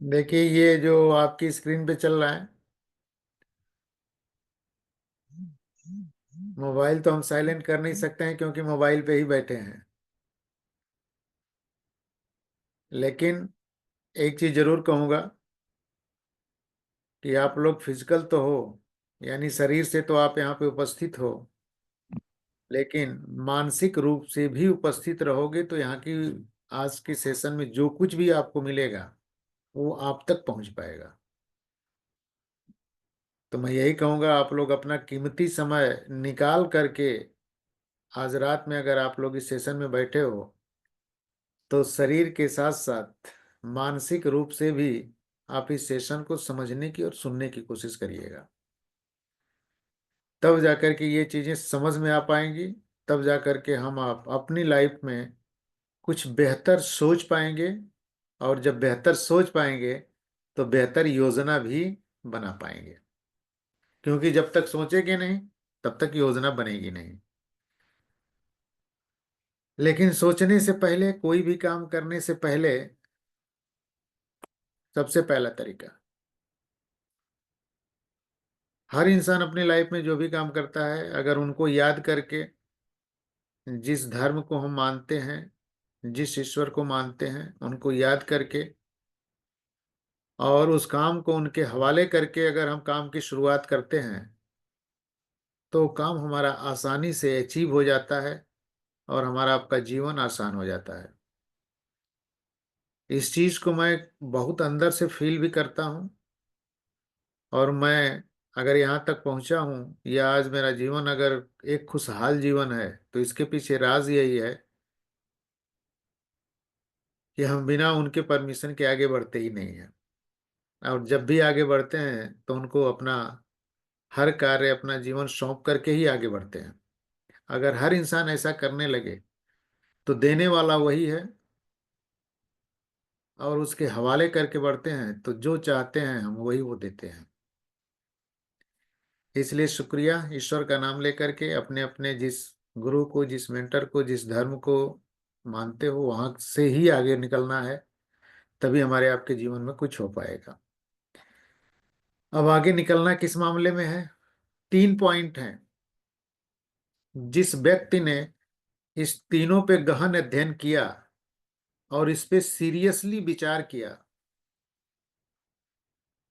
देखिए, ये जो आपकी स्क्रीन पे चल रहा है, मोबाइल तो हम साइलेंट कर नहीं सकते हैं क्योंकि मोबाइल पे ही बैठे हैं। लेकिन एक चीज जरूर कहूंगा कि आप लोग फिजिकल तो हो, यानी शरीर से तो आप यहाँ पे उपस्थित हो, लेकिन मानसिक रूप से भी उपस्थित रहोगे तो यहाँ की आज के सेशन में जो कुछ भी आपको मिलेगा वो आप तक पहुंच पाएगा। तो मैं यही कहूंगा, आप लोग अपना कीमती समय निकाल करके आज रात में अगर आप लोग इस सेशन में बैठे हो तो शरीर के साथ साथ मानसिक रूप से भी आप इस सेशन को समझने की और सुनने की कोशिश करिएगा। तब जाकर के ये चीजें समझ में आ पाएंगी। तब जाकर के हम आप अपनी लाइफ में कुछ बेहतर सोच पाएंगे। और जब बेहतर सोच पाएंगे तो बेहतर योजना भी बना पाएंगे, क्योंकि जब तक सोचेंगे नहीं तब तक योजना बनेगी नहीं। लेकिन सोचने से पहले, कोई भी काम करने से पहले, सबसे पहला तरीका, हर इंसान अपनी लाइफ में जो भी काम करता है अगर उनको याद करके, जिस धर्म को हम मानते हैं, जिस ईश्वर को मानते हैं, उनको याद करके और उस काम को उनके हवाले करके अगर हम काम की शुरुआत करते हैं तो काम हमारा आसानी से अचीव हो जाता है और हमारा आपका जीवन आसान हो जाता है। इस चीज को मैं बहुत अंदर से फील भी करता हूँ। और मैं अगर यहाँ तक पहुँचा हूँ या आज मेरा जीवन अगर एक खुशहाल जीवन है तो इसके पीछे राज यही है कि हम बिना उनके परमिशन के आगे बढ़ते ही नहीं हैं। और जब भी आगे बढ़ते हैं तो उनको अपना हर कार्य, अपना जीवन सौंप करके ही आगे बढ़ते हैं। अगर हर इंसान ऐसा करने लगे तो देने वाला वही है और उसके हवाले करके बढ़ते हैं तो जो चाहते हैं हम वही वो देते हैं। इसलिए शुक्रिया, ईश्वर का नाम लेकर के अपने अपने जिस गुरु को, जिस मेंटर को, जिस धर्म को मानते हो वहां से ही आगे निकलना है। तभी हमारे आपके जीवन में कुछ हो पाएगा। अब आगे निकलना किस मामले में है? 3 पॉइंट हैं। जिस व्यक्ति ने इस तीनों पे गहन अध्ययन किया और इस पे सीरियसली विचार किया,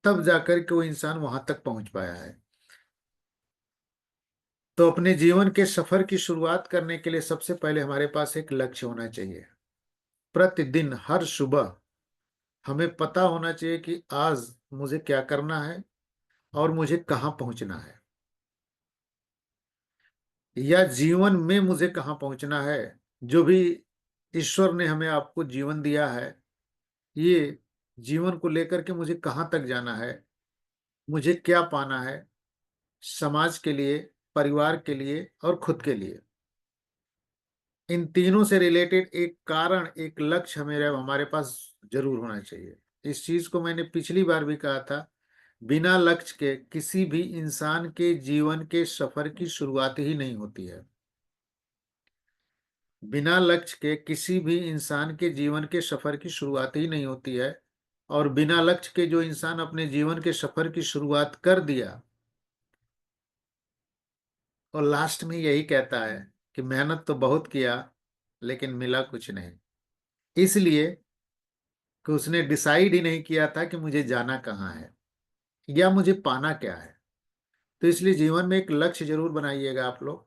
तब जाकर के वो इंसान वहां तक पहुंच पाया है। तो अपने जीवन के सफर की शुरुआत करने के लिए सबसे पहले हमारे पास एक लक्ष्य होना चाहिए। प्रतिदिन हर सुबह हमें पता होना चाहिए कि आज मुझे क्या करना है और मुझे कहाँ पहुंचना है, या जीवन में मुझे कहाँ पहुंचना है। जो भी ईश्वर ने हमें आपको जीवन दिया है, ये जीवन को लेकर के मुझे कहाँ तक जाना है, मुझे क्या पाना है, समाज के लिए, परिवार के लिए और खुद के लिए। इन तीनों से रिलेटेड एक कारण, एक लक्ष्य हमारे पास जरूर होना चाहिए। इस चीज को मैंने पिछली बार भी कहा था, बिना लक्ष्य के किसी भी इंसान के जीवन के सफर की शुरुआत ही नहीं होती है। बिना लक्ष्य के किसी भी इंसान के जीवन के सफर की शुरुआत ही नहीं होती है। और बिना लक्ष्य के जो इंसान अपने जीवन के सफर की शुरुआत कर दिया और लास्ट में यही कहता है कि मेहनत तो बहुत किया लेकिन मिला कुछ नहीं, इसलिए कि उसने डिसाइड ही नहीं किया था कि मुझे जाना कहाँ है या मुझे पाना क्या है। तो इसलिए जीवन में एक लक्ष्य जरूर बनाइएगा आप लोग।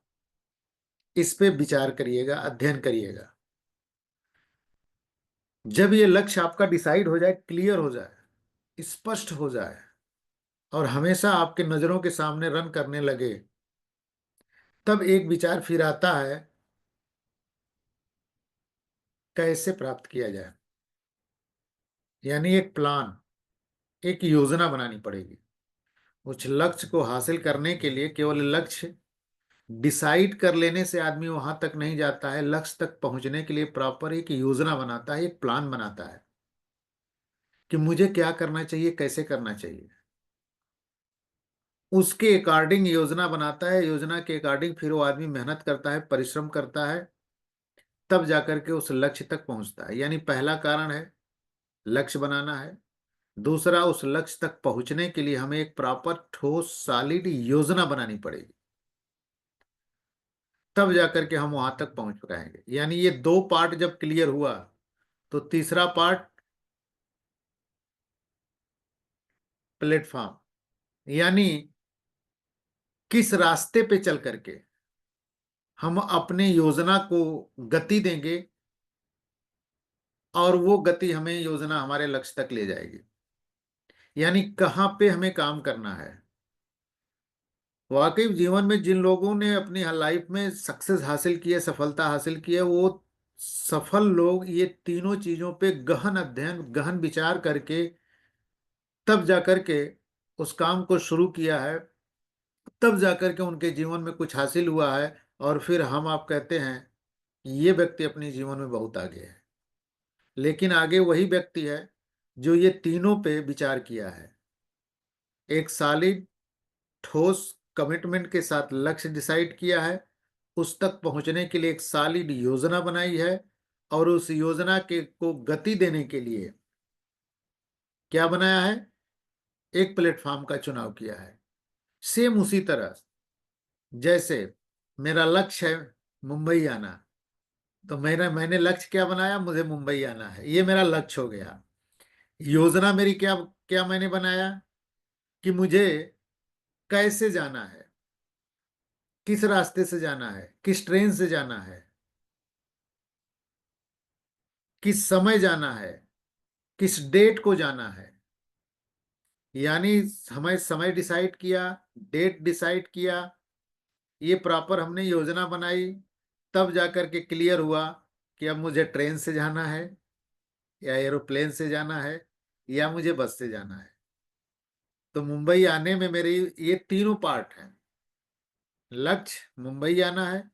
इस पे विचार करिएगा, अध्ययन करिएगा। जब ये लक्ष्य आपका डिसाइड हो जाए, क्लियर हो जाए, स्पष्ट हो जाए और हमेशा आपके नजरों के सामने रन करने लगे, तब एक विचार फिर आता है, कैसे प्राप्त किया जाए। यानी एक प्लान, एक योजना बनानी पड़ेगी। उस लक्ष्य को हासिल करने के लिए केवल लक्ष्य डिसाइड कर लेने से आदमी वहां तक नहीं जाता है। लक्ष्य तक पहुंचने के लिए प्रॉपर एक योजना बनाता है, एक प्लान बनाता है कि मुझे क्या करना चाहिए, कैसे करना चाहिए। उसके अकॉर्डिंग योजना बनाता है, योजना के अकॉर्डिंग फिर वो आदमी मेहनत करता है, परिश्रम करता है, तब जाकर के उस लक्ष्य तक पहुंचता है। यानी पहला कारण है लक्ष्य बनाना है। दूसरा, उस लक्ष्य तक पहुंचने के लिए हमें एक प्रॉपर ठोस सॉलिड योजना बनानी पड़ेगी। तब जाकर के हम वहां तक पहुंच पाएंगे। यानी ये दो पार्ट जब क्लियर हुआ, तो तीसरा पार्ट प्लेटफॉर्म, यानी किस रास्ते पे चल करके हम अपने योजना को गति देंगे और वो गति हमें योजना हमारे लक्ष्य तक ले जाएगी। यानी कहाँ पे हमें काम करना है। वाकई जीवन में जिन लोगों ने अपनी लाइफ में सक्सेस हासिल की है, सफलता हासिल की है, वो सफल लोग ये तीनों चीजों पे गहन अध्ययन, गहन विचार करके तब जाकर के उस काम को शुरू किया है, तब जाकर के उनके जीवन में कुछ हासिल हुआ है। और फिर हम आप कहते हैं ये व्यक्ति अपने जीवन में बहुत आगे है। लेकिन आगे वही व्यक्ति है जो ये तीनों पे विचार किया है, एक सॉलिड ठोस कमिटमेंट के साथ लक्ष्य डिसाइड किया है, उस तक पहुंचने के लिए एक सॉलिड योजना बनाई है, और उस योजना के को गति देने के लिए क्या बनाया है, एक प्लेटफॉर्म का चुनाव किया है। सेम उसी तरह जैसे मेरा लक्ष्य है मुंबई आना, तो मैंने लक्ष्य क्या बनाया, मुझे मुंबई आना है, ये मेरा लक्ष्य हो गया। योजना मेरी क्या क्या मैंने बनाया कि मुझे कैसे जाना है, किस रास्ते से जाना है, किस ट्रेन से जाना है, किस समय जाना है, किस डेट को जाना है। यानी हमें समय डिसाइड किया, डेट डिसाइड किया, ये प्रॉपर हमने योजना बनाई, तब जाकर के क्लियर हुआ कि अब मुझे ट्रेन से जाना है या एरोप्लेन से जाना है या मुझे बस से जाना है। तो मुंबई आने में मेरे ये तीनों पार्ट हैं। लक्ष्य मुंबई आना है,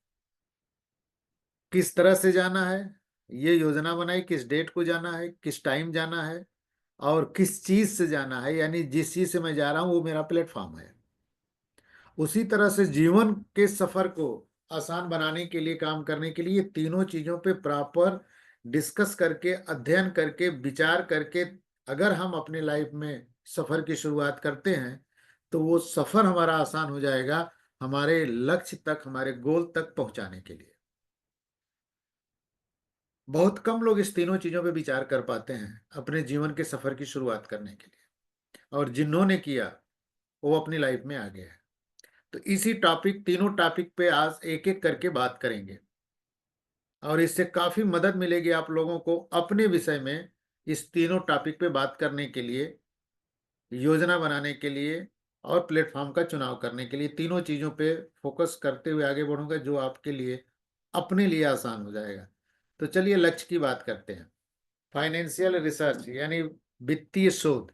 किस तरह से जाना है ये योजना बनाई, किस डेट को जाना है, किस टाइम जाना है, और किस चीज से जाना है, यानी जिस चीज से मैं जा रहा हूं वो मेरा प्लेटफॉर्म है। उसी तरह से जीवन के सफर को आसान बनाने के लिए, काम करने के लिए तीनों चीजों पे प्रॉपर डिस्कस करके, अध्ययन करके, विचार करके अगर हम अपने लाइफ में सफर की शुरुआत करते हैं, तो वो सफर हमारा आसान हो जाएगा हमारे लक्ष्य तक, हमारे गोल तक पहुंचाने के लिए। बहुत कम लोग इस तीनों चीजों पे विचार कर पाते हैं अपने जीवन के सफर की शुरुआत करने के लिए, और जिन्होंने किया वो अपनी लाइफ में आगे है। तो इसी टॉपिक, तीनों टॉपिक पे आज एक एक करके बात करेंगे, और इससे काफी मदद मिलेगी आप लोगों को अपने विषय में, इस तीनों टॉपिक पे बात करने के लिए, योजना बनाने के लिए और प्लेटफॉर्म का चुनाव करने के लिए। तीनों चीजों पे फोकस करते हुए आगे बढ़ूंगा, जो आपके लिए, अपने लिए आसान हो जाएगा। तो चलिए लक्ष्य की बात करते हैं। फाइनेंशियल रिसर्च यानी वित्तीय शोध।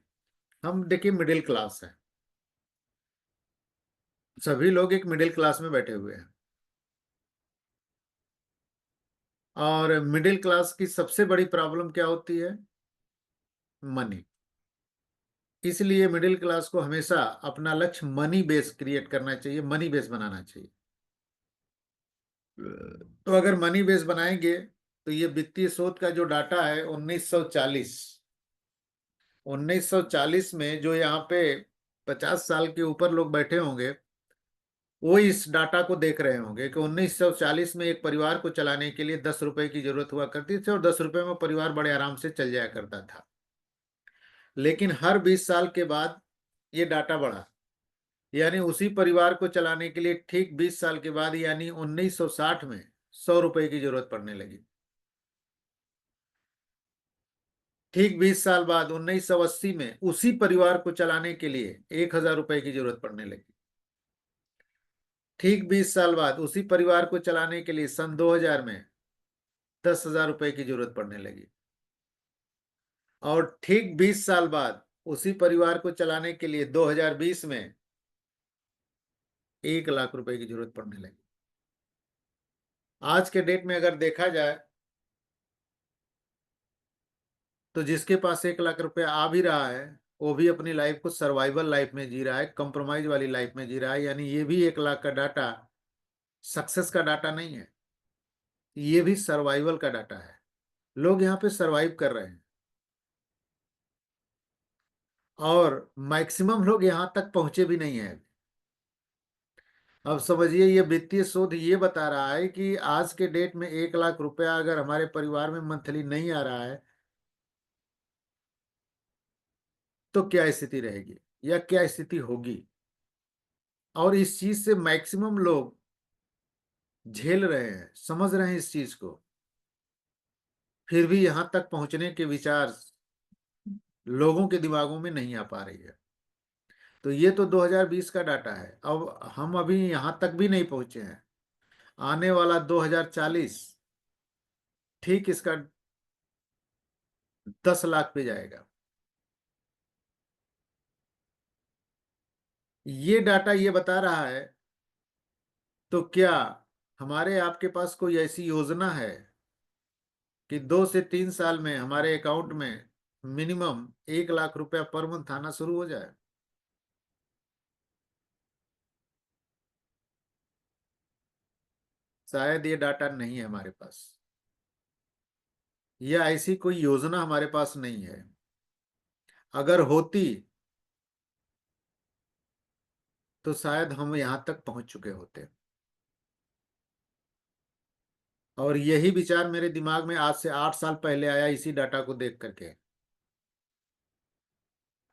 हम देखिए मिडिल क्लास है, सभी लोग एक मिडिल क्लास में बैठे हुए हैं, और मिडिल क्लास की सबसे बड़ी प्रॉब्लम क्या होती है, मनी। इसलिए मिडिल क्लास को हमेशा अपना लक्ष्य मनी बेस क्रिएट करना चाहिए, मनी बेस बनाना चाहिए। तो अगर मनी बेस बनाएंगे, तो ये वित्तीय शोध का जो डाटा है 1940 में, जो यहाँ पे 50 साल के ऊपर लोग बैठे होंगे, वो इस डाटा को देख रहे होंगे कि 1940 में एक परिवार को चलाने के लिए 10 रुपए की जरूरत हुआ करती थी, और 10 रुपए में परिवार बड़े आराम से चल जाया करता था। लेकिन हर 20 साल के बाद ये डाटा बढ़ा, यानी उसी परिवार को चलाने के लिए ठीक 20 साल के बाद, यानी 1960 में 100 रुपए की जरूरत पड़ने लगी। ठीक 20 साल बाद 1980 में उसी परिवार को चलाने के लिए 1,000 रुपए की जरूरत पड़ने लगी। ठीक 20 साल बाद उसी परिवार को चलाने के लिए सन 2000 में 10,000 रुपए की जरूरत पड़ने लगी। और ठीक 20 साल बाद उसी परिवार को चलाने के लिए 2020 में 1 लाख रुपए की जरूरत पड़ने लगी। आज के डेट में अगर देखा जाए, तो जिसके पास 1 लाख रुपए आ भी रहा है, वो भी अपनी लाइफ को सर्वाइवल लाइफ में जी रहा है, कंप्रोमाइज वाली लाइफ में जी रहा है। यानी ये भी 1 लाख का डाटा सक्सेस का डाटा नहीं है, ये भी सर्वाइवल का डाटा है। लोग यहाँ पे सर्वाइव कर रहे हैं। और मैक्सिमम लोग यहाँ तक पहुंचे भी नहीं हैं। अब समझिए, ये वित्तीय शोध ये बता रहा है कि आज के डेट में 1 लाख रुपया अगर हमारे परिवार में मंथली नहीं आ रहा है तो क्या स्थिति रहेगी या क्या स्थिति होगी। और इस चीज से मैक्सिमम लोग झेल रहे हैं, समझ रहे हैं इस चीज को, फिर भी यहां तक पहुंचने के विचार लोगों के दिमागों में नहीं आ पा रही है। तो ये तो 2020 का डाटा है। अब हम अभी यहां तक भी नहीं पहुंचे हैं। आने वाला 2040 ठीक इसका 10 लाख पे जाएगा। ये डाटा ये बता रहा है। तो क्या हमारे आपके पास कोई ऐसी योजना है कि 2 से 3 साल में हमारे अकाउंट में मिनिमम 1 लाख रुपया पर मंथ आना शुरू हो जाए? शायद ये डाटा नहीं है हमारे पास, या ऐसी कोई योजना हमारे पास नहीं है। अगर होती तो शायद हम यहां तक पहुंच चुके होते। और यही विचार मेरे दिमाग में आज से 8 साल पहले आया इसी डाटा को देख करके,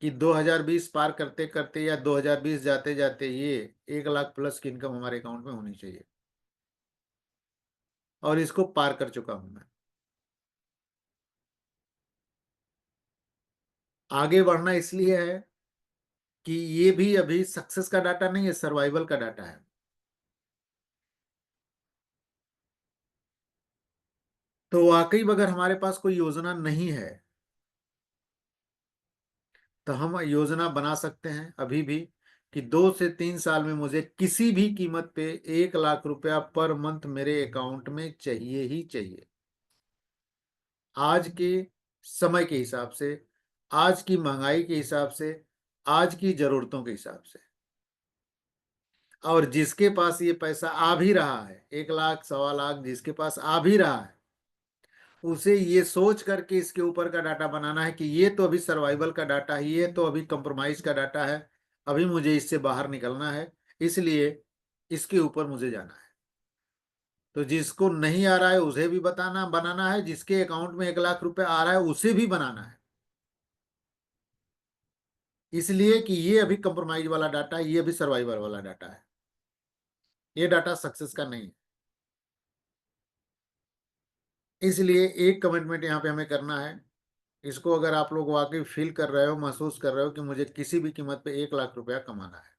कि 2020 पार करते करते या 2020 जाते जाते ये 1 लाख प्लस की इनकम हमारे अकाउंट में होनी चाहिए। और इसको पार कर चुका हूं मैं। आगे बढ़ना इसलिए है कि ये भी अभी सक्सेस का डाटा नहीं है, सर्वाइवल का डाटा है। तो वाकई अगर हमारे पास कोई योजना नहीं है तो हम योजना बना सकते हैं अभी भी, कि 2 से 3 साल में मुझे किसी भी कीमत पे 1 लाख रुपया पर मंथ मेरे अकाउंट में चाहिए ही चाहिए। आज के समय के हिसाब से, आज की महंगाई के हिसाब से, आज की जरूरतों के हिसाब से। और जिसके पास ये पैसा आ भी रहा है, 1 लाख 1.25 लाख जिसके पास आ भी रहा है, उसे ये सोच करके इसके ऊपर का डाटा बनाना है कि ये तो अभी सर्वाइवल का डाटा है, ये तो अभी कंप्रोमाइज का डाटा है, अभी मुझे इससे बाहर निकलना है, इसलिए इसके ऊपर मुझे जाना है। तो जिसको नहीं आ रहा है उसे भी बताना बनाना है, जिसके अकाउंट में 1 लाख रुपए आ रहा है उसे भी बनाना है। इसलिए कि ये अभी कंप्रोमाइज वाला डाटा है, ये अभी सर्वाइवल वाला डाटा है, ये डाटा सक्सेस का नहीं है। इसलिए एक कमिटमेंट यहाँ पे हमें करना है। इसको अगर आप लोग वाकई फील कर रहे हो, महसूस कर रहे हो कि मुझे किसी भी कीमत पे 1 लाख रुपया कमाना है,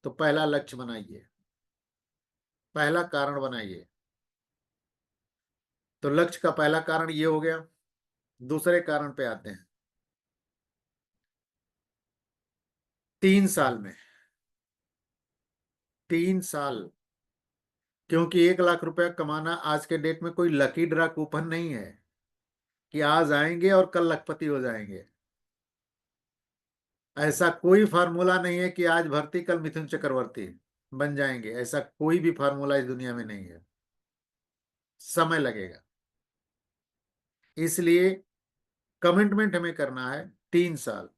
तो पहला लक्ष्य बनाइए, पहला कारण बनाइए। तो लक्ष्य का पहला कारण ये हो गया। दूसरे कारण पे आते हैं। 3 साल में, 3 साल, क्योंकि 1 लाख रुपया कमाना आज के डेट में कोई लकी ड्रा कूपन नहीं है कि आज आएंगे और कल लखपति हो जाएंगे। ऐसा कोई फार्मूला नहीं है कि आज भर्ती कल मिथुन चक्रवर्ती बन जाएंगे, ऐसा कोई भी फार्मूला इस दुनिया में नहीं है। समय लगेगा। इसलिए कमिटमेंट हमें करना है 3 साल,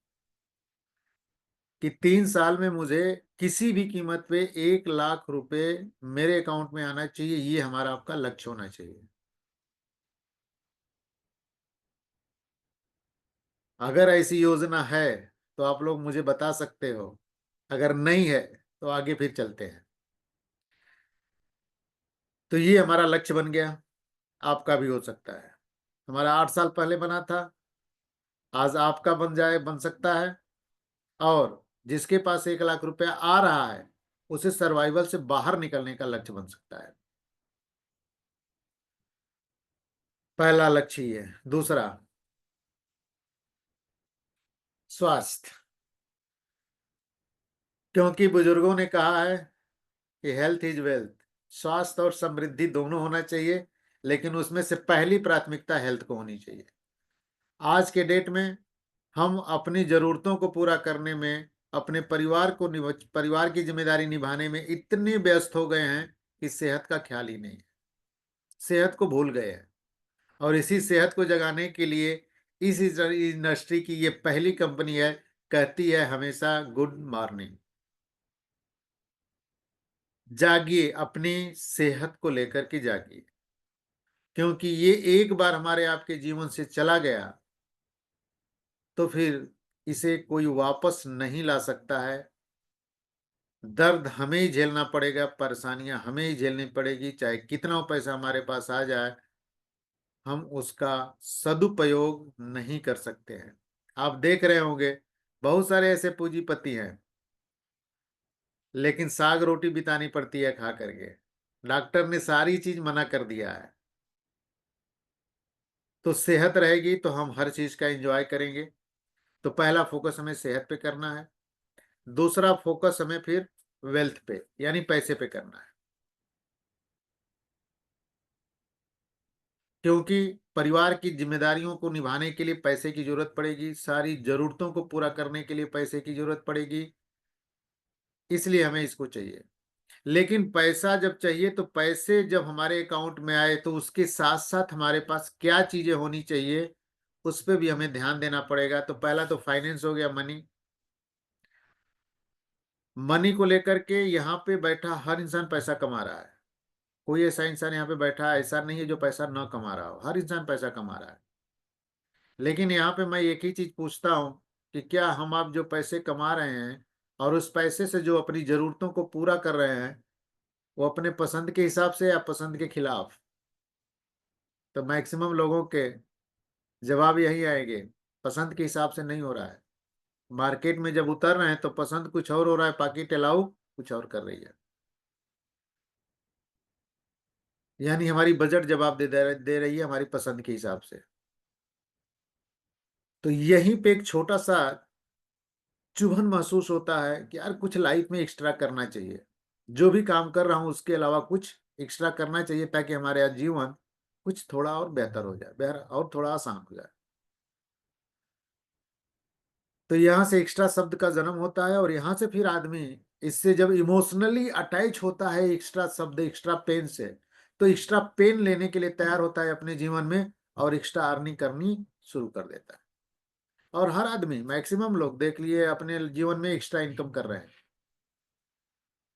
कि 3 साल में मुझे किसी भी कीमत पे 1 लाख रुपए मेरे अकाउंट में आना चाहिए। ये हमारा आपका लक्ष्य होना चाहिए। अगर ऐसी योजना है तो आप लोग मुझे बता सकते हो, अगर नहीं है तो आगे फिर चलते हैं। तो ये हमारा लक्ष्य बन गया। आपका भी हो सकता है। हमारा 8 साल पहले बना था, आज आपका बन जाए, बन सकता है। और जिसके पास 1 लाख रुपया आ रहा है उसे सर्वाइवल से बाहर निकलने का लक्ष्य बन सकता है। पहला लक्ष्य ये है। दूसरा, स्वास्थ्य। क्योंकि बुजुर्गों ने कहा है कि हेल्थ इज वेल्थ, स्वास्थ्य और समृद्धि दोनों होना चाहिए, लेकिन उसमें से पहली प्राथमिकता हेल्थ को होनी चाहिए। आज के डेट में हम अपनी जरूरतों को पूरा करने में, अपने परिवार की जिम्मेदारी निभाने में इतने व्यस्त हो गए हैं कि सेहत का ख्याल ही नहीं है। सेहत को भूल गए हैं। और इसी सेहत को जगाने के लिए इस इंडस्ट्री की ये पहली कंपनी है कहती है हमेशा गुड मॉर्निंग। जागिए, अपनी सेहत को लेकर के जागिए, क्योंकि ये एक बार हमारे आपके जीवन से चला गया, तो फिर इसे कोई वापस नहीं ला सकता है। दर्द हमें ही झेलना पड़ेगा, परेशानियाँ हमें ही झेलनी पड़ेगी, चाहे कितना पैसा हमारे पास आ जाए, हम उसका सदुपयोग नहीं कर सकते हैं। आप देख रहे होंगे, बहुत सारे ऐसे पूंजीपति हैं, लेकिन साग-रोटी बितानी पड़ती है खा कर के। डॉक्टर ने सारी चीज़ मना कर दिया है। तो सेहत रहेगी तो हम हर चीज़ का एन्जॉय करेंगे। तो पहला फ़ोकस हमें सेहत पे करना है। दूसरा फ़ोकस हमें फिर वेल्थ पे यानी पैसे पे करना है। क्योंकि परिवार की ज़िम्मेदारियों को निभाने के लिए पैसे की ज़रूरत पड़ेगी, सारी ज़रूरतों को पूरा करने के लिए पैसे की ज़रूरत पड़ेगी, इसलिए हमें इसको चाहिए। लेकिन पैसा जब चाहिए तो पैसे जब हमारे अकाउंट में आए तो उसके साथ-साथ हमारे पास क्या चीज़ें होनी चाहिए, उस पे भी हमें ध्यान देना पड़ेगा। तो पहला तो फाइनेंस हो गया, मनी। मनी को लेकर के यहाँ पे बैठा हर इंसान पैसा कमा रहा है। कोई ऐसा इंसान यहाँ पे बैठा है, ऐसा नहीं है जो पैसा ना कमा रहा हो, हर इंसान पैसा कमा रहा है। लेकिन यहाँ पे मैं एक ही चीज़ पूछता हूँ कि क्या हम आप जो पैसे कमा रहे हैं और उस पैसे से जो अपनी ज़रूरतों को पूरा कर रहे हैं, वो अपने पसंद के हिसाब से या पसंद के खिलाफ? तो मैक्सिमम लोगों के जवाब यही आएँगे, पसंद के हिसाब से नहीं हो रहा है। मार्केट में जब उतर रहे हैं तो पसंद कुछ और हो रहा है, पाकिट अलाउ कुछ और कर रही है। यानी हमारी बजट जवाब दे रही है हमारी पसंद के हिसाब से। तो यहीं पे एक छोटा-सा चुभन महसूस होता है कि यार कुछ लाइफ में एक्स्ट्रा करना चाहिए। जो भी काम कर रहा हूँ उसके अलावा कुछ एक्स्ट्रा करना चाहिए ताकि हमारे यहाँ जीवन कुछ थोड़ा और बेहतर हो जाए, और थोड़ा आसान हो जाए। तो यहाँ से एक्स्ट्रा शब्द का जन्म होता है और यहाँ से फिर आदमी इससे जब इमोशनली अटैच होता है एक्स्ट्रा शब्द, एक्स्ट्रा पेन से, तो एक्स्ट्रा पेन लेने के लिए तैयार होता है अपने जीवन में और एक्स्ट्रा अर्निंग करनी शुरू कर देता है। और हर आदमी मैक्सिमम लोग देख लिए अपने जीवन में एक्स्ट्रा इनकम कर रहे हैं।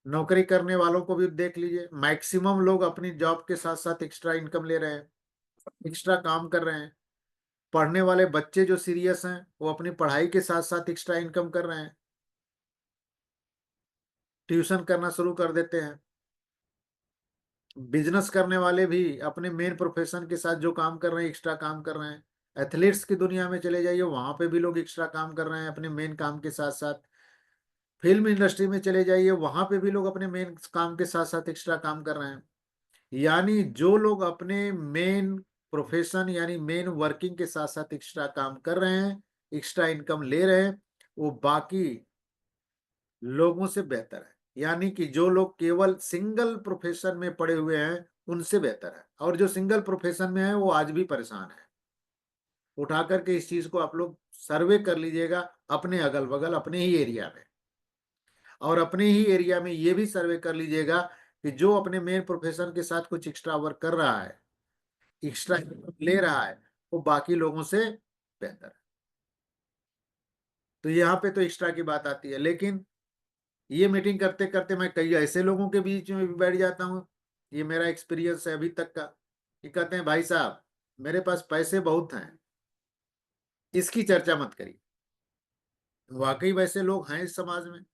नौकरी करने वालों को भी देख लीजिए, मैक्सिमम लोग अपनी जॉब के साथ-साथ एक्स्ट्रा इनकम ले रहे हैं, एक्स्ट्रा काम कर रहे हैं। पढ़ने वाले बच्चे जो सीरियस हैं, वो अपनी पढ़ाई के साथ-साथ एक्स्ट्रा इनकम कर रहे हैं, ट्यूशन करना शुरू कर देते हैं। बिज़नेस करने वाले भी अपने मेन प्रोफ़ेशन के साथ जो काम कर रहे हैं, एक्स्ट्रा काम कर रहे हैं। एथलीट्स की दुनिया में चले जाइए, वहाँ पे भी लोग एक्स्ट्रा काम कर रहे हैं अपने मेन काम के साथ-साथ। फ़िल्म इंडस्ट्री में चले जाइए, वहाँ पे भी लोग अपने मेन काम के साथ-साथ एक्स्ट्रा काम कर रहे हैं। यानी जो लोग अपने मेन प्रोफेशन यानी मेन वर्किंग के साथ-साथ एक्स्ट्रा काम कर रहे हैं, एक्स्ट्रा इनकम ले रहे हैं, वो बाकी लोगों से बेहतर है। यानी कि जो लोग केवल सिंगल प्रोफेशन में पड़े हुए हैं, उनसे बेहतर है और जो सिंगल प्रोफेशन में है, वो आज भी परेशान है। उठा कर के इस चीज़ को आप लोग सर्वे कर लीजिएगा अपने अगल-बगल, अपने ही एरिया में और अपने ही एरिया में ये भी सर्वे कर लीजिएगा कि जो अपने मेन प्रोफेशन के साथ कुछ एक्स्ट्रा वर्क कर रहा है, एक्स्ट्रा इनकम ले रहा है, वो बाकी लोगों से बेहतर है। तो यहाँ पे तो एक्स्ट्रा की बात आती है, लेकिन ये मीटिंग करते-करते मैं कई ऐसे लोगों के बीच में भी बैठ जाता हूँ, ये मेरा एक्सपीरियंस है अभी तक का, कि कहते हैं भाई साहब, मेरे पास पैसे बहुत हैं, इसकी चर्चा मत करिए। वाक़ई वैसे लोग हैं इस समाज में,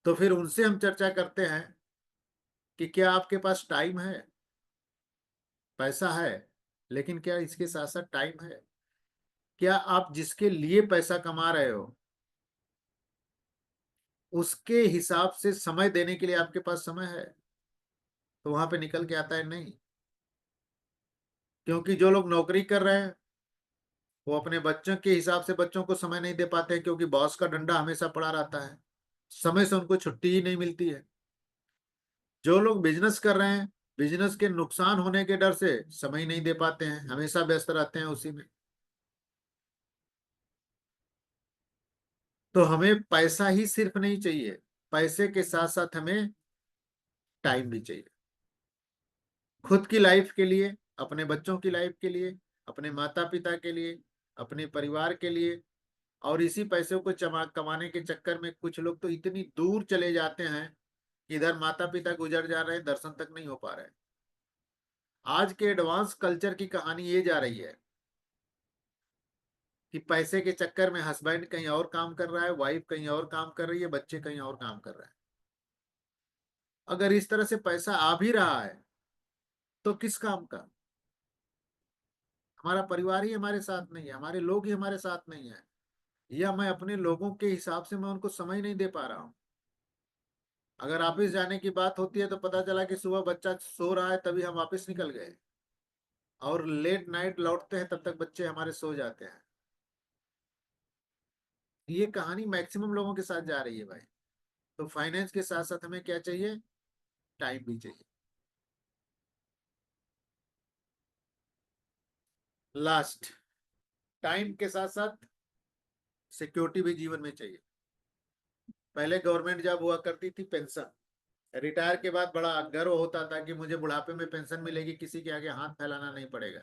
तो फिर उनसे हम चर्चा करते हैं कि क्या आपके पास टाइम है? पैसा है, लेकिन क्या इसके साथ-साथ टाइम है? क्या आप जिसके लिए पैसा कमा रहे हो उसके हिसाब से समय देने के लिए आपके पास समय है? तो वहाँ पे निकल के आता है नहीं। क्योंकि जो लोग नौकरी कर रहे हैं, वो अपने बच्चों के हिसाब से बच्चों को समय नहीं दे पाते हैं क्योंकि बॉस का डंडा हमेशा पड़ा रहता है। समय से उनको छुट्टी ही नहीं मिलती है। जो लोग बिज़नेस कर रहे हैं, बिज़नेस के नुकसान होने के डर से समय ही नहीं दे पाते हैं, हमेशा व्यस्त रहते हैं उसी में। तो हमें पैसा ही सिर्फ़ नहीं चाहिए, पैसे के साथ-साथ हमें टाइम भी चाहिए। खुद की लाइफ के लिए, अपने बच्चों की लाइफ के लिए, अपने माता-पिता के लिए, अपने परिवार के लिए और इसी पैसे को चमा कमाने के चक्कर में कुछ लोग तो इतनी दूर चले जाते हैं कि इधर माता पिता गुजर जा रहे हैं, दर्शन तक नहीं हो पा रहे हैं। आज के एडवांस कल्चर की कहानी ये जा रही है कि पैसे के चक्कर में हस्बैंड कहीं और काम कर रहा है, वाइफ कहीं और काम कर रही है, बच्चे कहीं और काम कर रहे हैं। अगर इस तरह से पैसा आ भी रहा है तो किस काम का? हमारा परिवार ही हमारे साथ नहीं है, हमारे लोग ही हमारे साथ नहीं है, या मैं अपने लोगों के हिसाब से मैं उनको समय नहीं दे पा रहा हूँ। अगर ऑफिस जाने की बात होती है तो पता चला कि सुबह बच्चा सो रहा है तभी हम ऑफिस निकल गए, और लेट नाइट लौटते हैं तब तक बच्चे हमारे सो जाते हैं। ये कहानी मैक्सिमम लोगों के साथ जा रही है भाई। तो फाइनेंस के साथ साथ हमें क्या चाहिए? टाइम भी चाहिए। लास्ट, टाइम के साथ साथ सिक्योरिटी भी जीवन में चाहिए। पहले गवर्नमेंट जॉब हुआ करती थी, पेंशन, रिटायर के बाद बड़ा गर्व होता था कि मुझे बुढ़ापे में पेंशन मिलेगी, किसी के आगे हाथ फैलाना नहीं पड़ेगा।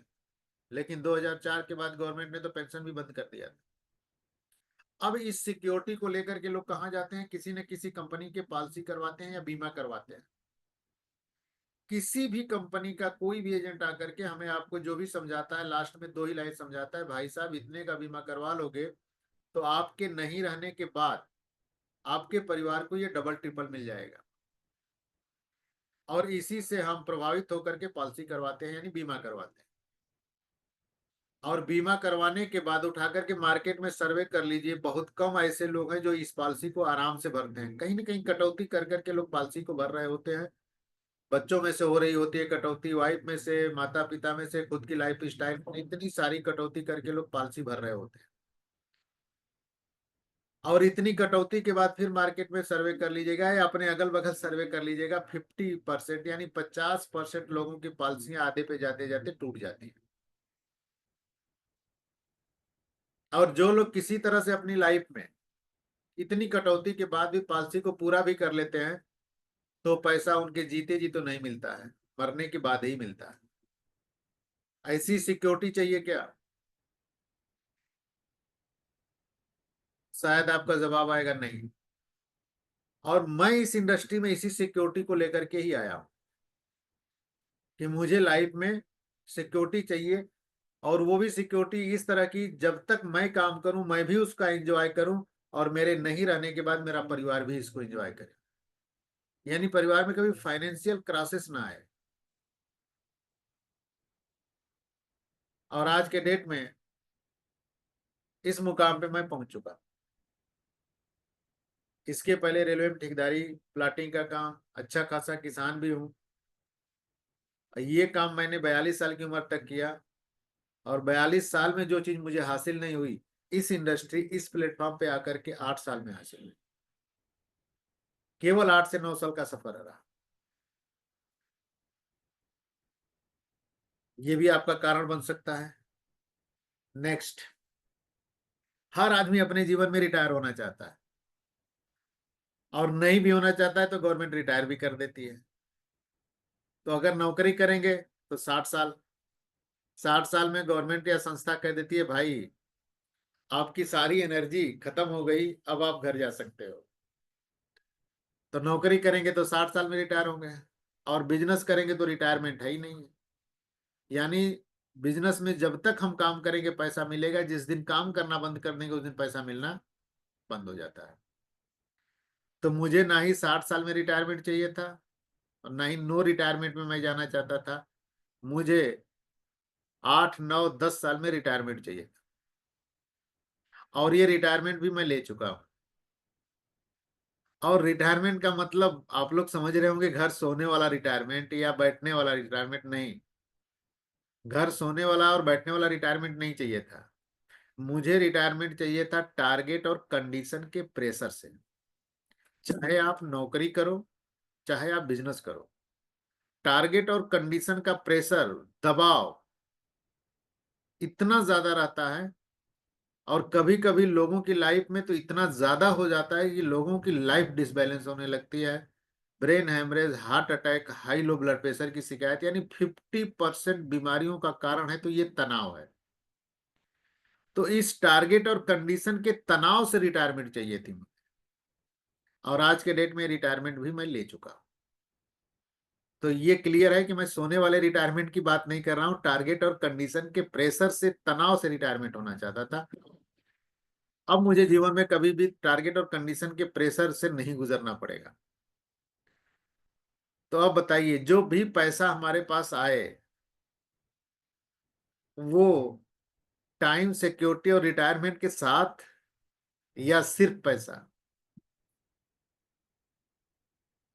लेकिन 2004 के बाद गवर्नमेंट ने तो पेंशन भी बंद कर दिया था। अब इस सिक्योरिटी को लेकर के लोग कहाँ जाते हैं? किसी न किसी कंपनी के पॉलिसी करवाते हैं या बीमा करवाते हैं। किसी भी कंपनी का कोई भी एजेंट आकर के हमें आपको जो भी समझाता है, लास्ट में दो ही लाइन समझाता है, भाई साहब इतने का बीमा करवा लोगे तो आपके नहीं रहने के बाद आपके परिवार को ये डबल ट्रिपल मिल जाएगा। और इसी से हम प्रभावित होकर के पॉलिसी करवाते हैं, यानी बीमा करवाते हैं। और बीमा करवाने के बाद उठा करके मार्केट में सर्वे कर लीजिए, बहुत कम ऐसे लोग हैं जो इस पॉलिसी को आराम से भरते हैं। कहीं ना कहीं कटौती कर करके लोग पॉलिसी को भर रहे होते हैं। बच्चों में से हो रही होती है कटौती, वाइफ में से, माता पिता में से, खुद की लाइफ स्टाइल, इतनी सारी कटौती करके लोग पॉलिसी भर रहे होते हैं। और इतनी कटौती के बाद फिर मार्केट में सर्वे कर लीजिएगा या अपने अगल बगल सर्वे कर लीजिएगा, 50% यानी 50% लोगों की पॉलिसियां आधे पे जाते जाते टूट जाती है। और जो लोग किसी तरह से अपनी लाइफ में इतनी कटौती के बाद भी पॉलिसी को पूरा भी कर लेते हैं, तो पैसा उनके जीते जी तो नहीं मिलता है, मरने के बाद ही मिलता है। ऐसी सिक्योरिटी चाहिए क्या? शायद आपका जवाब आएगा नहीं। और मैं इस इंडस्ट्री में इसी सिक्योरिटी को लेकर के ही आया हूं कि मुझे लाइफ में सिक्योरिटी चाहिए। और वो भी सिक्योरिटी इस तरह की, जब तक मैं काम करूं मैं भी उसका एंजॉय करूं, और मेरे नहीं रहने के बाद मेरा परिवार भी इसको एंजॉय करे। यानी परिवार में कभी फाइनेंशियल क्राइसिस ना आए। और आज के डेट में इस मुकाम पे मैं पहुंच चुका। इसके पहले रेलवे में ठेकेदारी, प्लाटिंग का काम, अच्छा खासा किसान भी हूँ। ये काम मैंने 42 साल की उम्र तक किया। और 42 साल में जो चीज मुझे हासिल नहीं हुई, इस इंडस्ट्री, इस प्लेटफॉर्म पे आकर के 8 साल में हासिल हुई। केवल 8 से 9 साल का सफर रहा। ये भी आपका कारण बन सकता है। नेक्स्ट, हर आदमी अपने जीवन में रिटायर होना चाहता है, और नहीं भी होना चाहता है तो गवर्नमेंट रिटायर भी कर देती है। तो अगर नौकरी करेंगे तो 60 साल, 60 साल में गवर्नमेंट या संस्था कह देती है भाई आपकी सारी एनर्जी खत्म हो गई, अब आप घर जा सकते हो। तो नौकरी करेंगे तो 60 साल में रिटायर होंगे, और बिजनेस करेंगे तो रिटायरमेंट है ही नहीं है। यानी बिजनेस में जब तक हम काम करेंगे पैसा मिलेगा, जिस दिन काम करना बंद कर देंगे उस दिन पैसा मिलना बंद हो जाता है। तो मुझे ना ही 60 साल में रिटायरमेंट चाहिए था, और ना ही नो रिटायरमेंट में मैं जाना चाहता था। मुझे 8 9 10 साल में रिटायरमेंट चाहिए था, और ये रिटायरमेंट भी मैं ले चुका हूँ। और रिटायरमेंट का मतलब आप लोग समझ रहे होंगे, घर सोने वाला रिटायरमेंट या बैठने वाला रिटायरमेंट नहीं। घर सोने वाला और बैठने वाला रिटायरमेंट नहीं चाहिए था। मुझे रिटायरमेंट चाहिए था टारगेट और कंडीशन के प्रेशर से। चाहे आप नौकरी करो, चाहे आप बिजनेस करो, टारगेट और कंडीशन का प्रेशर, दबाव इतना ज्यादा रहता है। और कभी कभी लोगों की लाइफ में तो इतना ज्यादा हो जाता है कि लोगों की लाइफ डिसबैलेंस होने लगती है। Brain haemorrhage, heart attack, high low blood pressure की शिकायत, यानी 50% बीमारियों का कारण है तो ये तनाव है। तो इस टारगेट और कंडीशन के तनाव से रिटायरमेंट चाहिए थी मुझे, और आज के डेट में रिटायरमेंट भी मैं ले चुका हूं। तो ये क्लियर है कि मैं सोने वाले रिटायरमेंट की बात नहीं कर रहा हूं, टारगेट और कंडीशन के प्रेशर से, तनाव से रिटायरमेंट होना चाहता था। अब मुझे जीवन में कभी भी टारगेट और कंडीशन के प्रेशर से नहीं गुजरना पड़ेगा। तो अब बताइए, जो भी पैसा हमारे पास आए वो टाइम, सिक्योरिटी और रिटायरमेंट के साथ, या सिर्फ पैसा।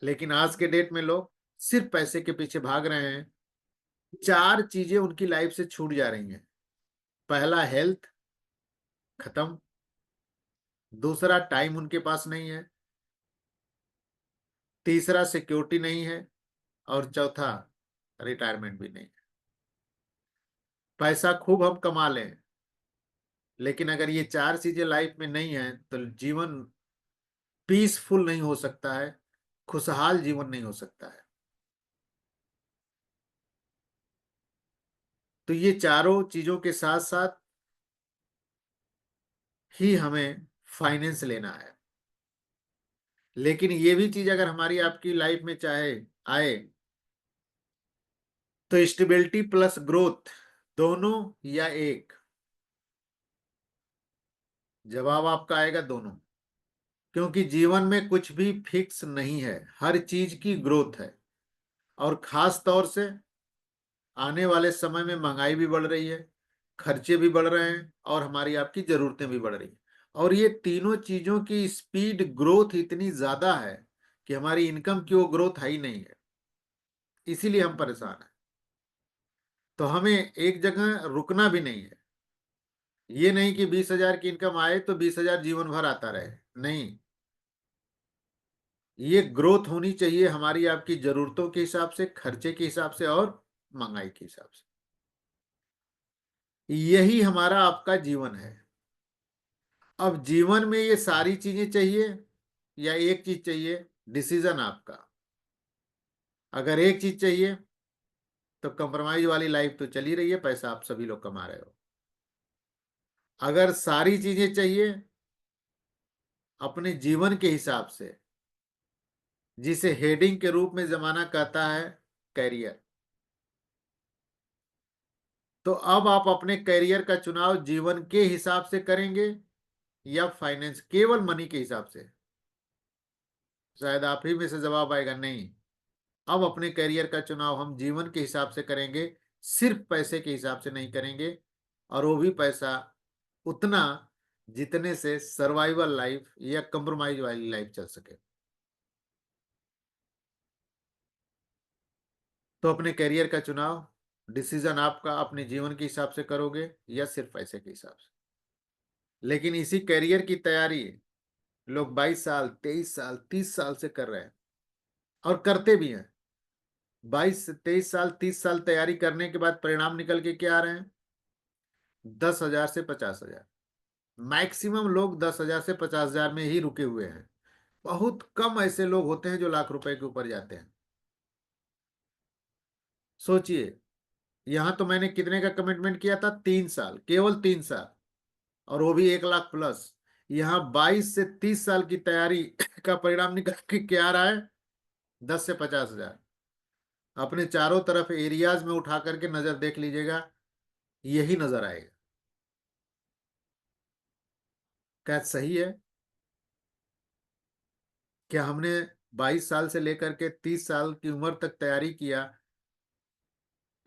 लेकिन आज के डेट में लोग सिर्फ पैसे के पीछे भाग रहे हैं। चार चीजें उनकी लाइफ से छूट जा रही हैं। पहला, हेल्थ खत्म। दूसरा, टाइम उनके पास नहीं है। तीसरा, सिक्योरिटी नहीं है। और चौथा, रिटायरमेंट भी नहीं है। पैसा खूब हम कमा लें, लेकिन अगर ये चार चीजें लाइफ में नहीं है तो जीवन पीसफुल नहीं हो सकता है, खुशहाल जीवन नहीं हो सकता है। तो ये चारों चीजों के साथ साथ ही हमें फाइनेंस लेना है। लेकिन ये भी चीज अगर हमारी आपकी लाइफ में चाहे आए, तो स्टेबिलिटी प्लस ग्रोथ, दोनों या एक। जवाब आपका आएगा दोनों। क्योंकि जीवन में कुछ भी फिक्स नहीं है, हर चीज की ग्रोथ है। और खास तौर से आने वाले समय में महंगाई भी बढ़ रही है, खर्चे भी बढ़ रहे हैं, और हमारी आपकी जरूरतें भी बढ़ रही हैं। और ये तीनों चीजों की स्पीड ग्रोथ इतनी ज्यादा है कि हमारी इनकम की वो ग्रोथ है ही नहीं है। इसीलिए हम परेशान हैं। तो हमें एक जगह रुकना भी नहीं है। ये नहीं कि 20,000 की इनकम आए तो 20,000 जीवन भर आता रहे, नहीं। ये ग्रोथ होनी चाहिए हमारी आपकी जरूरतों के हिसाब से, खर्चे के हिसाब से और महंगाई के हिसाब से। यही हमारा आपका जीवन है। अब जीवन में ये सारी चीजें चाहिए या एक चीज चाहिए, डिसीजन आपका। अगर एक चीज चाहिए तो कंप्रोमाइज वाली लाइफ तो चली रही है, पैसा आप सभी लोग कमा रहे हो। अगर सारी चीजें चाहिए अपने जीवन के हिसाब से, जिसे हेडिंग के रूप में जमाना कहता है कैरियर, तो अब आप अपने कैरियर का चुनाव जीवन के हिसाब से करेंगे या फाइनेंस, केवल मनी के हिसाब से। शायद आप ही में से जवाब आएगा नहीं। अब अपने करियर का चुनाव हम जीवन के हिसाब से करेंगे, सिर्फ पैसे के हिसाब से नहीं करेंगे। और वो भी पैसा उतना जितने से सर्वाइवल लाइफ या कंप्रोमाइज वाली लाइफ चल सके। तो अपने करियर का चुनाव, डिसीजन आपका अपने जीवन के हिसाब से करोगे या सिर्फ पैसे के हिसाब से। लेकिन इसी करियर की तैयारी लोग 22 साल, 23 साल, 30 साल से कर रहे हैं, और करते भी हैं। 22 23 साल, 30 साल तैयारी करने के बाद परिणाम निकल के क्या आ रहे हैं? 10,000 से 50,000। मैक्सिमम लोग 10,000 से 50,000 में ही रुके हुए हैं। बहुत कम ऐसे लोग होते हैं जो लाख रुपए के ऊपर जाते हैं। सोचिए, यहां तो मैंने कितने का कमिटमेंट किया था? 3 साल, केवल 3 साल, और वो भी 1 लाख प्लस। यहाँ 22 से 30 साल की तैयारी का परिणाम निकल के क्या आ रहा है? 10 से 50,000। अपने चारों तरफ एरियाज में उठा करके नजर देख लीजिएगा, यही नजर आएगा। क्या सही है? क्या हमने 22 साल से लेकर के 30 साल की उम्र तक तैयारी किया,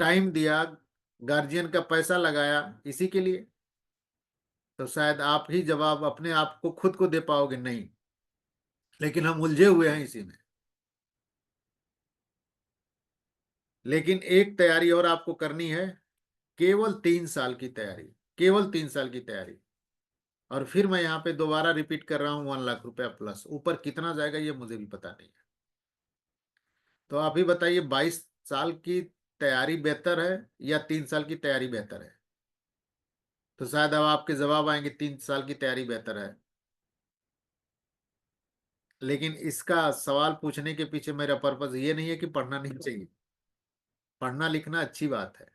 टाइम दिया, गार्जियन का पैसा लगाया इसी के लिए? तो शायद आप ही जवाब अपने आप को खुद को दे पाओगे, नहीं। लेकिन हम उलझे हुए हैं इसी में। लेकिन एक तैयारी और आपको करनी है, केवल 3 साल की तैयारी, केवल 3 साल की तैयारी। और फिर मैं यहाँ पे दोबारा रिपीट कर रहा हूँ, 1 लाख रुपया प्लस। ऊपर कितना जाएगा ये मुझे भी पता नहीं है। तो आप ही बताइए, 22 साल की तैयारी बेहतर है या 3 साल की तैयारी बेहतर है? तो शायद अब आपके जवाब आएंगे 3 साल की तैयारी बेहतर है। लेकिन इसका सवाल पूछने के पीछे मेरा पर्पज ये नहीं है कि पढ़ना नहीं चाहिए। पढ़ना लिखना अच्छी बात है,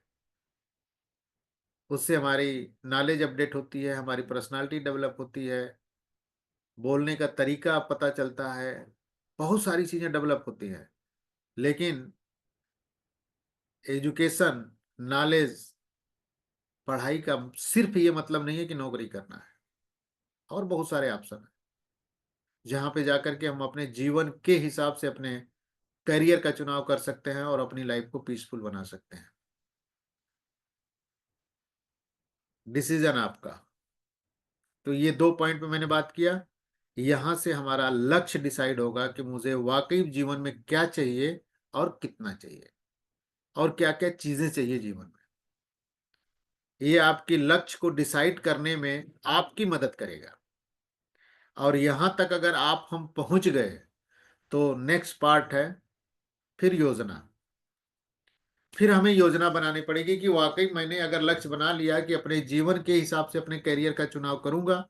उससे हमारी नॉलेज अपडेट होती है, हमारी पर्सनालिटी डेवलप होती है, बोलने का तरीका पता चलता है, बहुत सारी चीजें डेवलप होती हैं। लेकिन एजुकेशन, नॉलेज, पढ़ाई का सिर्फ ये मतलब नहीं है कि नौकरी करना है, और बहुत सारे ऑप्शन हैं जहाँ पे जाकर के हम अपने जीवन के हिसाब से अपने करियर का चुनाव कर सकते हैं और अपनी लाइफ को पीसफुल बना सकते हैं। डिसीजन आपका। तो ये 2 पॉइंट पे मैंने बात किया। यहाँ से हमारा लक्ष्य डिसाइड होगा कि मुझे वाकई जीवन में क्या चाहिए और कितना चाहिए और क्या क्या चीजें चाहिए जीवन में। ये आपके लक्ष्य को डिसाइड करने में आपकी मदद करेगा। और यहाँ तक अगर आप हम पहुंच गए तो नेक्स्ट पार्ट है फिर योजना। फिर हमें योजना बनानी पड़ेगी कि वाकई मैंने अगर लक्ष्य बना लिया कि अपने जीवन के हिसाब से अपने करियर का चुनाव करूंगा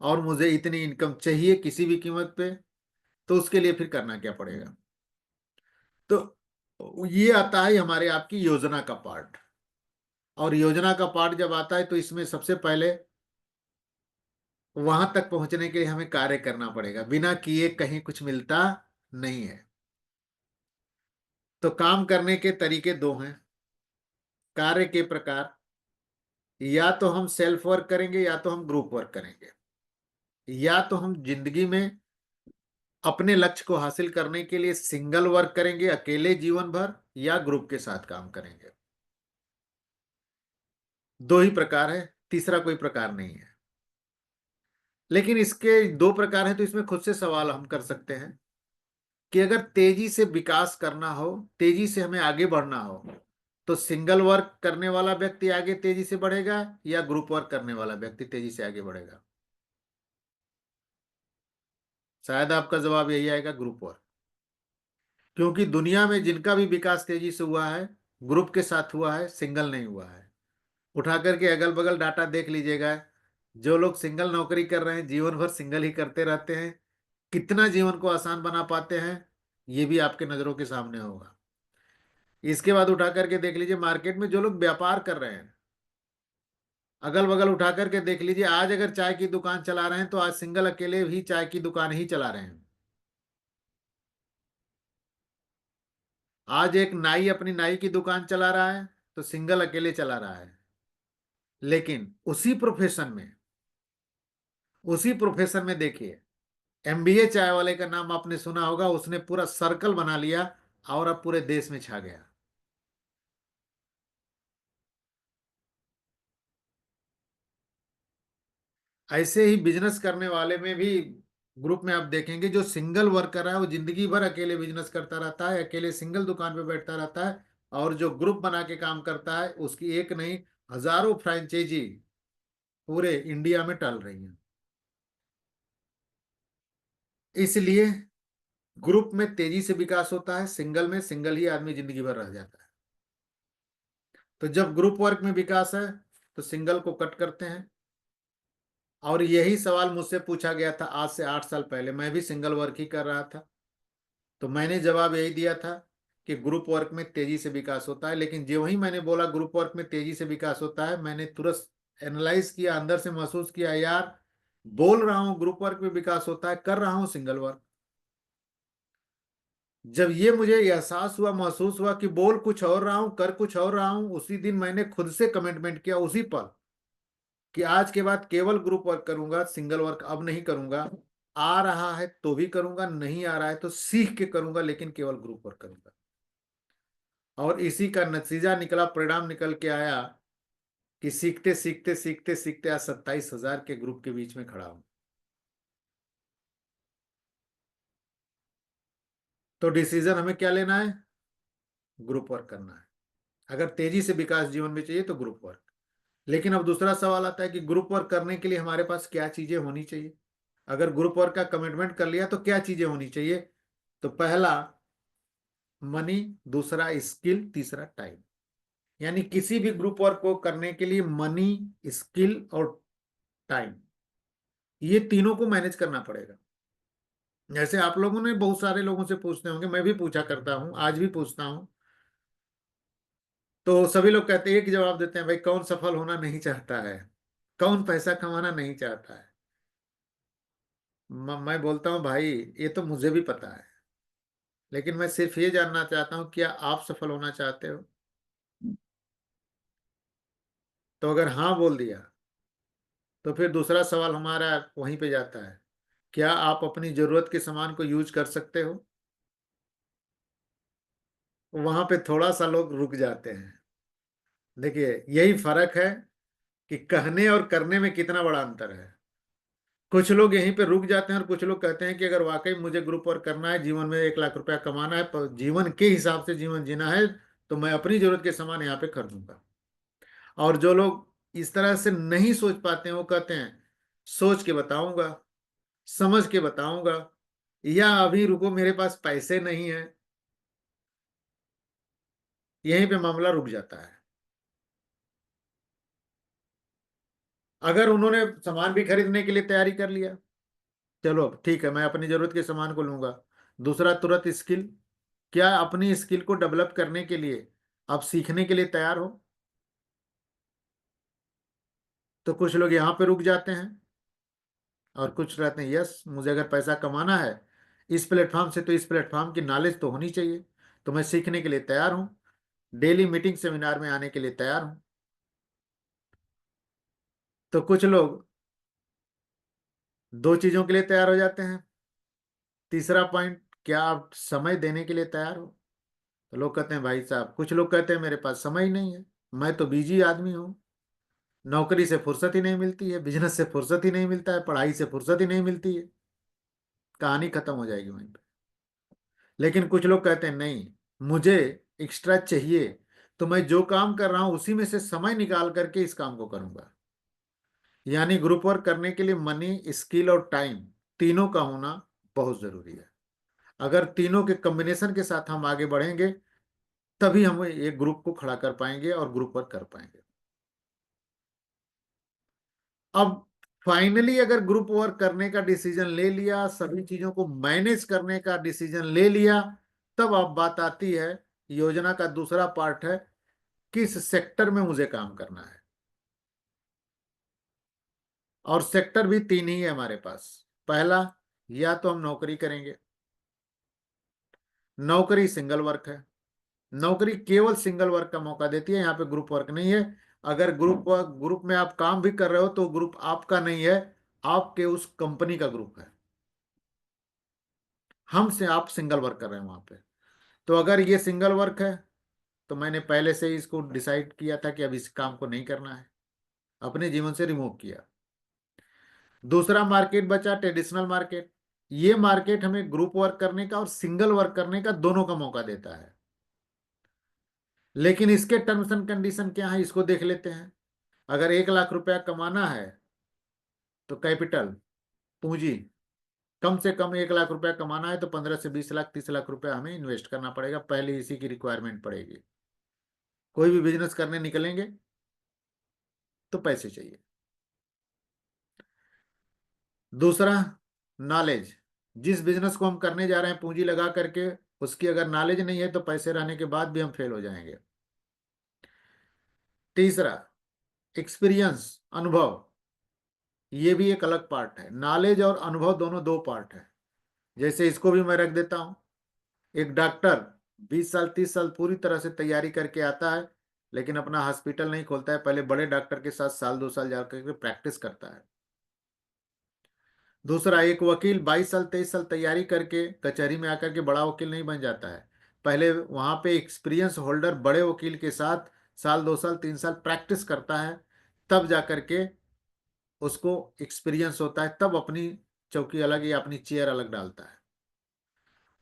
और मुझे इतनी इनकम चाहिए किसी भी कीमत पे, तो उसके लिए फिर करना क्या पड़ेगा। तो ये आता है हमारे आपकी योजना का पार्ट। और योजना का पार्ट जब आता है तो इसमें सबसे पहले वहां तक पहुंचने के लिए हमें कार्य करना पड़ेगा। बिना किए कहीं कुछ मिलता नहीं है। तो काम करने के तरीके दो हैं, कार्य के प्रकार। या तो हम सेल्फ वर्क करेंगे या तो हम ग्रुप वर्क करेंगे। या तो हम जिंदगी में अपने लक्ष्य को हासिल करने के लिए सिंगल वर्क करेंगे, अकेले जीवन भर, या ग्रुप के साथ काम करेंगे। दो ही प्रकार है, तीसरा कोई प्रकार नहीं है। लेकिन इसके दो प्रकार हैं तो इसमें खुद से सवाल हम कर सकते हैं कि अगर तेजी से विकास करना हो, तेजी से हमें आगे बढ़ना हो, तो सिंगल वर्क करने वाला व्यक्ति आगे तेजी से बढ़ेगा या ग्रुप वर्क करने वाला व्यक्ति तेजी से आगे बढ़ेगा। शायद आपका जवाब यही आएगा, ग्रुप वर्क। क्योंकि दुनिया में जिनका भी विकास तेजी से हुआ है ग्रुप के साथ हुआ है, सिंगल नहीं हुआ है। उठा करके अगल बगल डाटा देख लीजिएगा। जो लोग सिंगल नौकरी कर रहे हैं जीवन भर सिंगल ही करते रहते हैं, कितना जीवन को आसान बना पाते हैं, ये भी आपके नजरों के सामने होगा। इसके बाद उठा करके देख लीजिए मार्केट में जो लोग व्यापार कर रहे हैं, अगल बगल उठा करके देख लीजिए। आज अगर चाय की दुकान चला रहे हैं तो आज सिंगल अकेले भी चाय की दुकान ही चला रहे हैं। आज एक नाई अपनी नाई की दुकान चला रहा है तो सिंगल अकेले चला रहा है। लेकिन उसी प्रोफेशन में देखिए, एमबीए चाय वाले का नाम आपने सुना होगा, उसने पूरा सर्कल बना लिया और अब पूरे देश में छा गया। ऐसे ही बिजनेस करने वाले में भी ग्रुप में आप देखेंगे जो सिंगल वर्कर है वो जिंदगी भर अकेले बिजनेस करता रहता है, अकेले सिंगल दुकान पे बैठता रहता है। और जो ग्रुप बना के काम करता है उसकी एक नहीं, हजारों फ्रेंचाइजी पूरे इंडिया में टल रही हैं। इसलिए ग्रुप में तेजी से विकास होता है, सिंगल में सिंगल ही आदमी जिंदगी भर रह जाता है। तो जब ग्रुप वर्क में विकास है तो सिंगल को कट करते हैं। और यही सवाल मुझसे पूछा गया था आज से 8 साल पहले, मैं भी सिंगल वर्क ही कर रहा था। तो मैंने जवाब यही दिया था कि ग्रुप वर्क में तेजी से विकास होता है। लेकिन जो ही मैंने बोला ग्रुप वर्क में तेजी से विकास होता है, मैंने तुरंत एनालाइज किया, अंदर से महसूस किया, यार बोल रहा हूँ ग्रुप वर्क में विकास होता है, कर रहा हूँ सिंगल वर्क। जब ये मुझे एहसास हुआ, महसूस हुआ कि बोल कुछ और रहा हूं कर कुछ और रहा हूं, उसी दिन मैंने खुद से कमिटमेंट किया उसी पल कि आज के बाद केवल ग्रुप वर्क करूंगा, सिंगल वर्क अब नहीं करूंगा। आ रहा है तो भी करूंगा, नहीं आ रहा है तो सीख के करूंगा, लेकिन केवल ग्रुप वर्क करूंगा। और इसी का नतीजा निकला, परिणाम निकल के आया कि सीखते सीखते सीखते सीखते आज 27,000 के ग्रुप के बीच में खड़ा हूं। तो डिसीजन हमें क्या लेना है? ग्रुप वर्क करना है। अगर तेजी से विकास जीवन में चाहिए तो ग्रुप वर्क। लेकिन अब दूसरा सवाल आता है कि ग्रुप वर्क करने के लिए हमारे पास क्या चीजें होनी चाहिए। अगर ग्रुप वर्क का कमिटमेंट कर लिया तो क्या चीजें होनी चाहिए? तो पहला मनी, दूसरा स्किल, तीसरा टाइम। यानी किसी भी ग्रुप वर्क को करने के लिए मनी, स्किल और टाइम, ये तीनों को मैनेज करना पड़ेगा। जैसे आप लोगों ने बहुत सारे लोगों से पूछते होंगे, मैं भी पूछा करता हूं, आज भी पूछता हूं तो सभी लोग कहते हैं, एक जवाब देते हैं, भाई कौन सफल होना नहीं चाहता है, कौन पैसा कमाना नहीं चाहता है। मैं बोलता हूँ भाई ये तो मुझे भी पता है, लेकिन मैं सिर्फ ये जानना चाहता हूँ क्या आप सफल होना चाहते हो। तो अगर हाँ बोल दिया तो फिर दूसरा सवाल हमारा वहीं पे जाता है, क्या आप अपनी जरूरत के सामान को यूज कर सकते हो। वहां पे थोड़ा सा लोग रुक जाते हैं। देखिए यही फर्क है कि कहने और करने में कितना बड़ा अंतर है। कुछ लोग यहीं पे रुक जाते हैं और कुछ लोग कहते हैं कि अगर वाकई मुझे ग्रुप वर्क करना है, जीवन में 1 लाख रुपया कमाना है, पर जीवन के हिसाब से जीवन जीना है, तो मैं अपनी जरूरत के सामान यहाँ पे खरीदूंगा। और जो लोग इस तरह से नहीं सोच पाते हैं वो कहते हैं सोच के बताऊंगा, समझ के बताऊंगा, या अभी रुको मेरे पास पैसे नहीं है। यहीं पे मामला रुक जाता है। अगर उन्होंने सामान भी खरीदने के लिए तैयारी कर लिया, चलो ठीक है मैं अपनी जरूरत के सामान को लूंगा। दूसरा तुरंत स्किल, क्या अपनी स्किल को डेवलप करने के लिए आप सीखने के लिए तैयार हो। तो कुछ लोग यहाँ पे रुक जाते हैं और कुछ रहते हैं यस मुझे अगर पैसा कमाना है इस प्लेटफॉर्म से, तो इस प्लेटफॉर्म की नॉलेज तो होनी चाहिए, तो मैं सीखने के लिए तैयार हूँ, डेली मीटिंग सेमिनार में आने के लिए तैयार हूँ। तो कुछ लोग दो चीजों के लिए तैयार हो जाते हैं। तीसरा पॉइंट, क्या आप समय देने के लिए तैयार हो। तो लोग कहते हैं भाई साहब, कुछ लोग कहते हैं मेरे पास समय ही नहीं है, मैं तो बिजी आदमी हूँ, नौकरी से फुर्सत ही नहीं मिलती है, बिजनेस से फुर्सत ही नहीं मिलता है, पढ़ाई से फुर्सत ही नहीं मिलती है। कहानी खत्म हो जाएगी वहीं पे। लेकिन कुछ लोग कहते हैं नहीं, मुझे एक्स्ट्रा चाहिए, तो मैं जो काम कर रहा हूं उसी में से समय निकाल करके इस काम को करूंगा। यानी ग्रुप वर्क करने के लिए मनी, स्किल और टाइम तीनों का होना बहुत जरूरी है। अगर तीनों के कॉम्बिनेशन के साथ हम आगे बढ़ेंगे तभी हम एक ग्रुप को खड़ा कर पाएंगे और ग्रुप वर्क कर पाएंगे। अब फाइनली अगर ग्रुप वर्क करने का डिसीजन ले लिया, सभी चीजों को मैनेज करने का डिसीजन ले लिया, तब अब बात आती है, योजना का दूसरा पार्ट है, किस सेक्टर में मुझे काम करना है। और सेक्टर भी तीन ही है हमारे पास। पहला, या तो हम नौकरी करेंगे, नौकरी सिंगल वर्क है, नौकरी केवल सिंगल वर्क का मौका देती है, यहाँ पे ग्रुप वर्क नहीं है। अगर ग्रुप में आप काम भी कर रहे हो तो ग्रुप आपका नहीं है, आपके उस कंपनी का ग्रुप है। हमसे आप सिंगल वर्क कर रहे हैं वहां पे। तो अगर ये सिंगल वर्क है तो मैंने पहले से ही इसको डिसाइड किया था कि अब इस काम को नहीं करना है, अपने जीवन से रिमूव किया। दूसरा मार्केट बचा ट्रेडिशनल मार्केट। ये मार्केट हमें ग्रुप वर्क करने का और सिंगल वर्क करने का दोनों का मौका देता है। लेकिन इसके टर्म्स एंड कंडीशन क्या है इसको देख लेते हैं। अगर 1 लाख रुपया कमाना है तो कैपिटल, पूंजी, कम से कम 1 लाख रुपया कमाना है तो 15 से 20 लाख 30 लाख रुपया हमें इन्वेस्ट करना पड़ेगा, पहले इसी की रिक्वायरमेंट पड़ेगी। कोई भी बिजनेस करने निकलेंगे तो पैसे चाहिए। दूसरा, नॉलेज। जिस बिजनेस को हम करने जा रहे हैं पूंजी लगा करके, उसकी अगर नॉलेज नहीं है तो पैसे रहने के बाद भी हम फेल हो जाएंगे। तीसरा, एक्सपीरियंस, अनुभव। ये भी एक अलग पार्ट है, नॉलेज और अनुभव दोनों दो पार्ट है। जैसे इसको भी मैं रख देता हूं, एक डॉक्टर 20 साल 30 साल पूरी तरह से तैयारी करके आता है, लेकिन अपना हॉस्पिटल नहीं खोलता है, पहले बड़े डॉक्टर के साथ साल 2 साल जाकर के प्रैक्टिस करता है। दूसरा, एक वकील 22 साल 23 साल तैयारी करके कचहरी में आकर के बड़ा वकील नहीं बन जाता है, पहले वहां पे एक्सपीरियंस होल्डर बड़े वकील के साथ साल 2 साल 3 साल प्रैक्टिस करता है, तब जाकर के उसको एक्सपीरियंस होता है, तब अपनी चौकी अलग या अपनी चेयर अलग डालता है।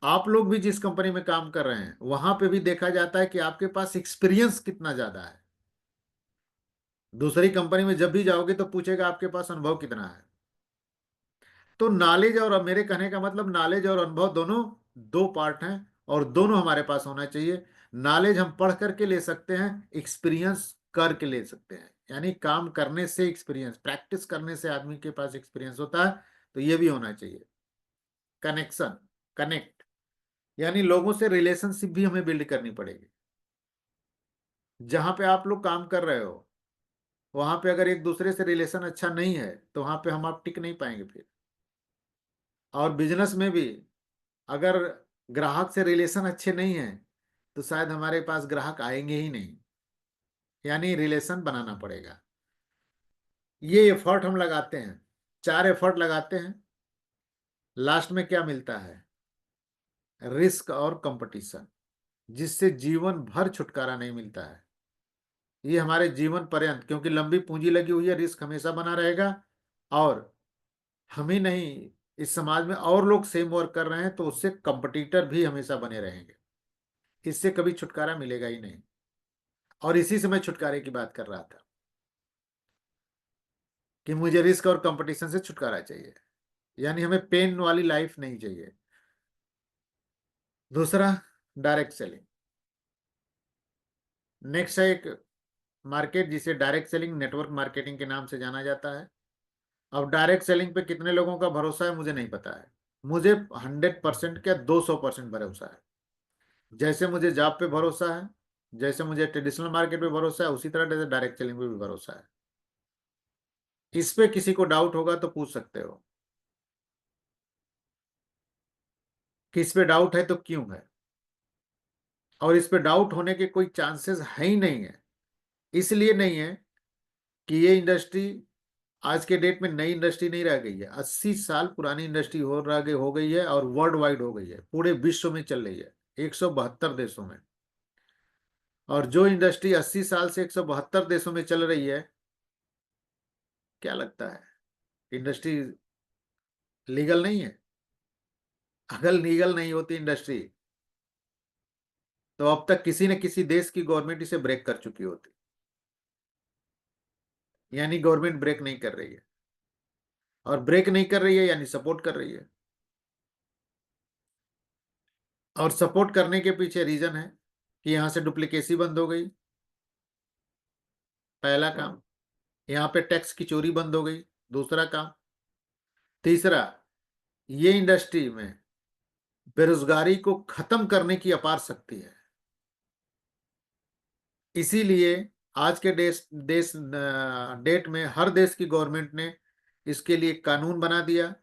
आप लोग भी जिस कंपनी में काम कर रहे हैं वहां पे भी देखा जाता है कि आपके पास एक्सपीरियंस कितना ज्यादा है। दूसरी कंपनी में जब भी जाओगे तो पूछेगा आपके पास अनुभव कितना है। तो नॉलेज और, मेरे कहने का मतलब नॉलेज और अनुभव दोनों दो पार्ट हैं और दोनों हमारे पास होना चाहिए। नॉलेज हम पढ़ करके ले सकते हैं, एक्सपीरियंस करके ले सकते हैं, यानी काम करने से एक्सपीरियंस, प्रैक्टिस करने से आदमी के पास एक्सपीरियंस होता है। तो ये भी होना चाहिए। कनेक्शन, कनेक्ट, यानी लोगों से रिलेशनशिप भी हमें बिल्ड करनी पड़ेगी। जहाँ पे आप लोग काम कर रहे हो, वहाँ पे अगर एक दूसरे से रिलेशन अच्छा नहीं है, तो वहाँ पे हम आप टिक नहीं पाएँगे फिर। और बिज़नेस में भी अगर ग्राहक से रिलेशन अच्छे नहीं हैं, तो शायद हमारे पास ग्राहक आएँगे ही नहीं, यानी रिलेशन बनाना पड़ेगा। ये एफर्ट हम लगाते हैं, 4 एफर्ट लगाते हैं, लास्ट में क्या मिलता है? रिस्क और कॉम्पिटिशन, जिससे जीवन भर छुटकारा नहीं मिलता है। ये हमारे जीवन पर्यंत, क्योंकि लंबी पूंजी लगी हुई है, रिस्क हमेशा बना रहेगा। और हम ही नहीं, इस समाज में और लोग सेम वर्क कर रहे हैं, तो उससे कंपटीटर भी हमेशा बने रहेंगे। इससे कभी छुटकारा मिलेगा ही नहीं। और इसी से मैं छुटकारे की बात कर रहा था कि मुझे रिस्क और कंपटीशन से छुटकारा चाहिए, यानी हमें पेन वाली लाइफ नहीं चाहिए। दूसरा, डायरेक्ट सेलिंग। नेक्स्ट है एक मार्केट जिसे डायरेक्ट सेलिंग नेटवर्क मार्केटिंग के नाम से जाना जाता है। अब डायरेक्ट सेलिंग पे कितने लोगों का भरोसा है मुझे नहीं पता है। मुझे 100% क्या 200% भरोसा है। जैसे मुझे जॉब पे भरोसा है, जैसे मुझे ट्रेडिशनल मार्केट पे भरोसा है, उसी तरह डायरेक्ट सेलिंग पे भी भरोसा है। इस पे किसी को डाउट होगा तो पूछ सकते हो कि इस पे डाउट है तो क्यों है, और इस पे डाउट होने के कोई चांसेस है ही नहीं है। इसलिए नहीं है कि ये इंडस्ट्री आज के डेट में नई इंडस्ट्री नहीं रह गई है। 80 साल पुरानी इंडस्ट्री हो गई है, और वर्ल्ड वाइड हो गई है, पूरे विश्व में चल रही है, 172 देशों में। और जो इंडस्ट्री 80 साल से 172 देशों में चल रही है, क्या लगता है इंडस्ट्री लीगल नहीं है? अगर लीगल नहीं होती इंडस्ट्री, तो अब तक किसी न किसी देश की गवर्नमेंट इसे ब्रेक कर चुकी होती। यानी गवर्नमेंट ब्रेक नहीं कर रही है, और ब्रेक नहीं कर रही है यानी सपोर्ट कर रही है। और सपोर्ट करने के पीछे रीजन है कि यहां से डुप्लीकेसी बंद हो गई, पहला काम। यहाँ पे टैक्स की चोरी बंद हो गई, दूसरा काम। तीसरा, ये इंडस्ट्री में बेरोजगारी को खत्म करने की अपार शक्ति है। इसीलिए आज के डेट में हर देश की गवर्नमेंट ने इसके लिए कानून बना दिया,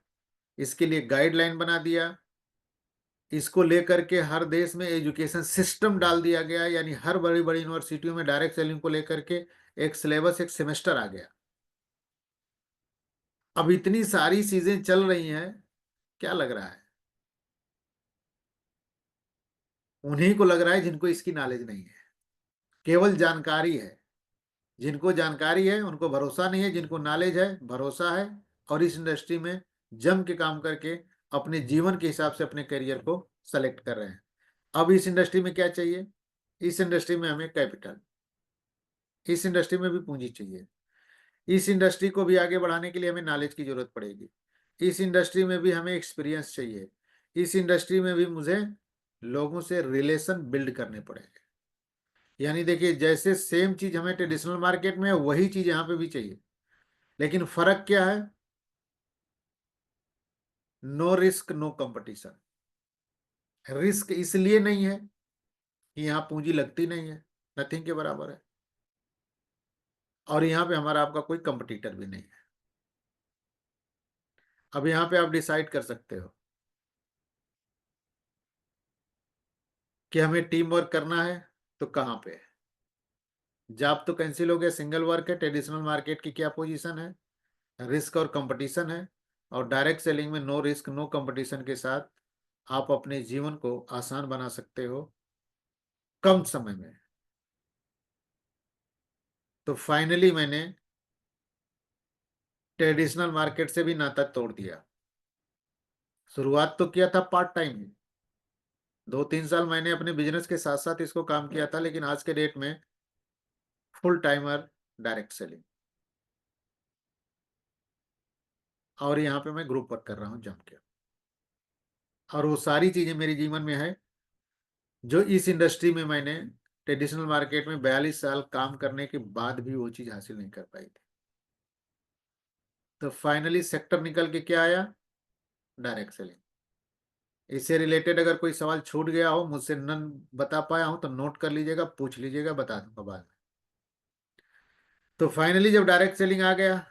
इसके लिए गाइडलाइन बना दिया। इसको लेकर के हर देश में एजुकेशन सिस्टम डाल दिया गया, यानी हर बड़ी बड़ी यूनिवर्सिटियों में डायरेक्ट सेलिंग को लेकर के एक सिलेबस, एक सेमेस्टर आ गया। अब इतनी सारी चीजें चल रही हैं, क्या लग रहा है? उन्हीं को लग रहा है जिनको इसकी नॉलेज नहीं है, केवल जानकारी है। जिनको जानकारी है उनको भरोसा नहीं है, जिनको नॉलेज है भरोसा है। और इस इंडस्ट्री में जम के काम करके अपने जीवन के हिसाब से अपने करियर को सेलेक्ट कर रहे हैं। अब इस इंडस्ट्री में क्या चाहिए? इस इंडस्ट्री में हमें कैपिटल, इस इंडस्ट्री में भी पूंजी चाहिए। इस इंडस्ट्री को भी आगे बढ़ाने के लिए हमें नॉलेज की जरूरत पड़ेगी। इस इंडस्ट्री में भी हमें एक्सपीरियंस चाहिए। इस इंडस्ट्री में भी मुझे लोगों से रिलेशन बिल्ड करने पड़ेंगे। यानी देखिए, जैसे सेम चीज हमें ट्रेडिशनल मार्केट में है, वही चीज यहाँ पे भी चाहिए। लेकिन फर्क क्या है? No risk no competition. Risk इसलिए नहीं है कि यहाँ पूंजी लगती नहीं है, नथिंग के बराबर है। और यहाँ पे हमारा आपका कोई कंपटीटर भी नहीं है। अब यहाँ पे आप डिसाइड कर सकते हो कि हमें टीम वर्क करना है तो कहाँ पे है। जॉब तो कैंसिल हो गया, सिंगल वर्क है। ट्रेडिशनल मार्केट की क्या पोजीशन है? रिस्क और कंपटीशन है। और डायरेक्ट सेलिंग में नो रिस्क नो कंपटीशन के साथ आप अपने जीवन को आसान बना सकते हो कम समय में। तो फाइनली मैंने ट्रेडिशनल मार्केट से भी नाता तोड़ दिया। शुरुआत तो किया था पार्ट टाइम में, 2-3 साल मैंने अपने बिजनेस के साथ साथ इसको काम किया था, लेकिन आज के डेट में फुल टाइमर डायरेक्ट सेलिंग। और यहाँ पे मैं ग्रुप वर्क कर रहा हूँ जम के। और वो सारी चीजें मेरे जीवन में है जो इस इंडस्ट्री में मैंने ट्रेडिशनल मार्केट में 42 साल काम करने के बाद भी वो चीज हासिल नहीं कर पाई थी। तो फाइनली सेक्टर निकल के क्या आया? Direct selling. इससे रिलेटेड अगर कोई सवाल छूट गया हो, मुझसे न बता पाया हूं, तो नोट कर लीजिएगा, पूछ लीजिएगा, बता दूंगा बाद में। तो फाइनली जब डायरेक्ट सेलिंग आ गया,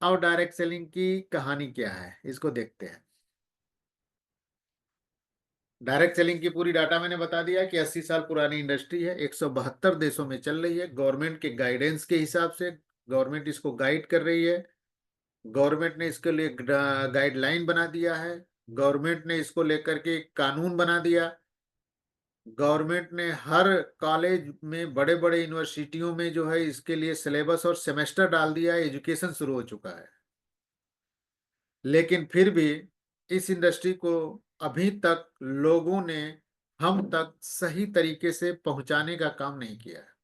और डायरेक्ट सेलिंग की कहानी क्या है इसको देखते हैं। डायरेक्ट सेलिंग की पूरी डाटा मैंने बता दिया कि 80 साल पुरानी इंडस्ट्री है, 172 देशों में चल रही है, गवर्नमेंट के गाइडेंस के हिसाब से गवर्नमेंट इसको गाइड कर रही है। गवर्नमेंट ने इसके लिए गाइडलाइन बना दिया है। गवर्नमेंट ने इसको लेकर के एक कानून बना दिया। गवर्नमेंट ने हर कॉलेज में, बड़े बड़े यूनिवर्सिटियों में जो है इसके लिए सिलेबस और सेमेस्टर डाल दिया है, एजुकेशन शुरू हो चुका है। लेकिन फिर भी इस इंडस्ट्री को अभी तक लोगों ने हम तक सही तरीके से पहुंचाने का काम नहीं किया है।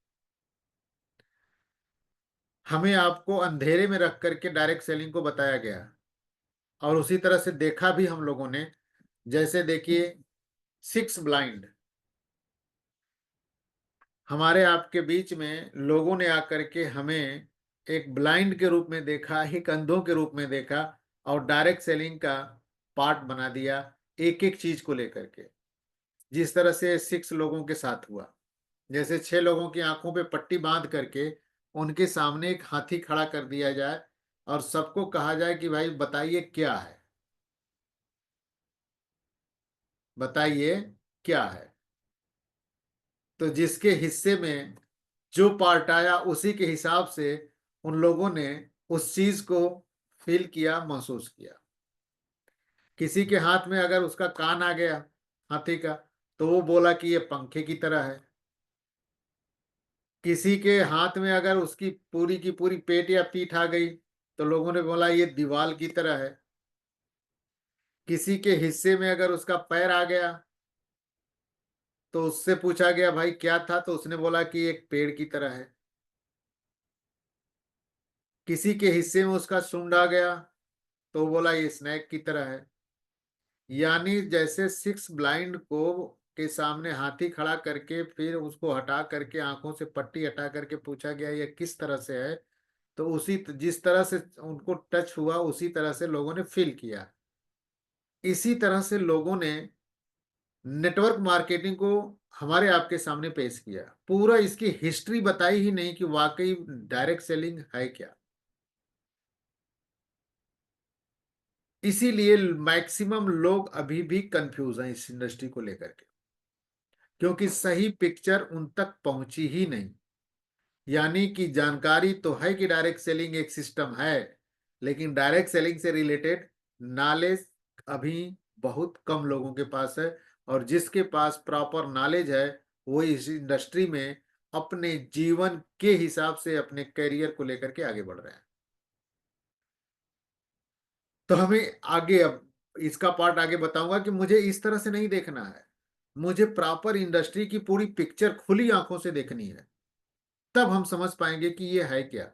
हमें आपको अंधेरे में रख करके डायरेक्ट सेलिंग को बताया गया, और उसी तरह से देखा भी हम लोगों ने। जैसे देखिए, सिक्स ब्लाइंड, हमारे आपके बीच में लोगों ने आकर के हमें एक ब्लाइंड के रूप में देखा, एक अंधों के रूप में देखा, और डायरेक्ट सेलिंग का पार्ट बना दिया, एक एक चीज को लेकर के। जिस तरह से सिक्स लोगों के साथ हुआ, जैसे 6 लोगों की आंखों पे पट्टी बांध करके उनके सामने एक हाथी खड़ा कर दिया जाए, और सबको कहा जाए कि भाई बताइए क्या है, बताइए क्या है। तो जिसके हिस्से में जो पार्ट आया, उसी के हिसाब से उन लोगों ने उस चीज को फील किया, महसूस किया। किसी के हाथ में अगर उसका कान आ गया हाथी का, तो वो बोला कि ये पंखे की तरह है। किसी के हाथ में अगर उसकी पूरी की पूरी पेट या पीठ आ गई, तो लोगों ने बोला ये दीवाल की तरह है। किसी के हिस्से में अगर उसका पैर आ गया, तो उससे पूछा गया भाई क्या था, तो उसने बोला कि एक पेड़ की तरह है। किसी के हिस्से में उसका सूंड आ गया, तो बोला ये स्नैक की तरह है। यानी जैसे सिक्स ब्लाइंड को के सामने हाथी खड़ा करके फिर उसको हटा करके आंखों से पट्टी हटा करके पूछा गया ये किस तरह से है, तो उसी जिस तरह से उनको टच हुआ, उसी तरह से लोगों ने फील किया। इसी तरह से लोगों ने नेटवर्क मार्केटिंग को हमारे आपके सामने पेश किया, पूरा इसकी हिस्ट्री बताई ही नहीं कि वाकई डायरेक्ट सेलिंग है क्या। इसीलिए मैक्सिमम लोग अभी भी कंफ्यूज हैं इस इंडस्ट्री को लेकर के, क्योंकि सही पिक्चर उन तक पहुंची ही नहीं। यानी कि जानकारी तो है कि डायरेक्ट सेलिंग एक सिस्टम है, लेकिन डायरेक्ट सेलिंग से रिलेटेड नॉलेज अभी बहुत कम लोगों के पास है। और जिसके पास प्रॉपर नॉलेज है, वो इस इंडस्ट्री में अपने जीवन के हिसाब से अपने करियर को लेकर के आगे बढ़ रहे हैं। तो हमें आगे, अब इसका पार्ट आगे बताऊंगा कि मुझे इस तरह से नहीं देखना है। मुझे प्रॉपर इंडस्ट्री की पूरी पिक्चर खुली आंखों से देखनी है, तब हम समझ पाएंगे कि ये है क्या।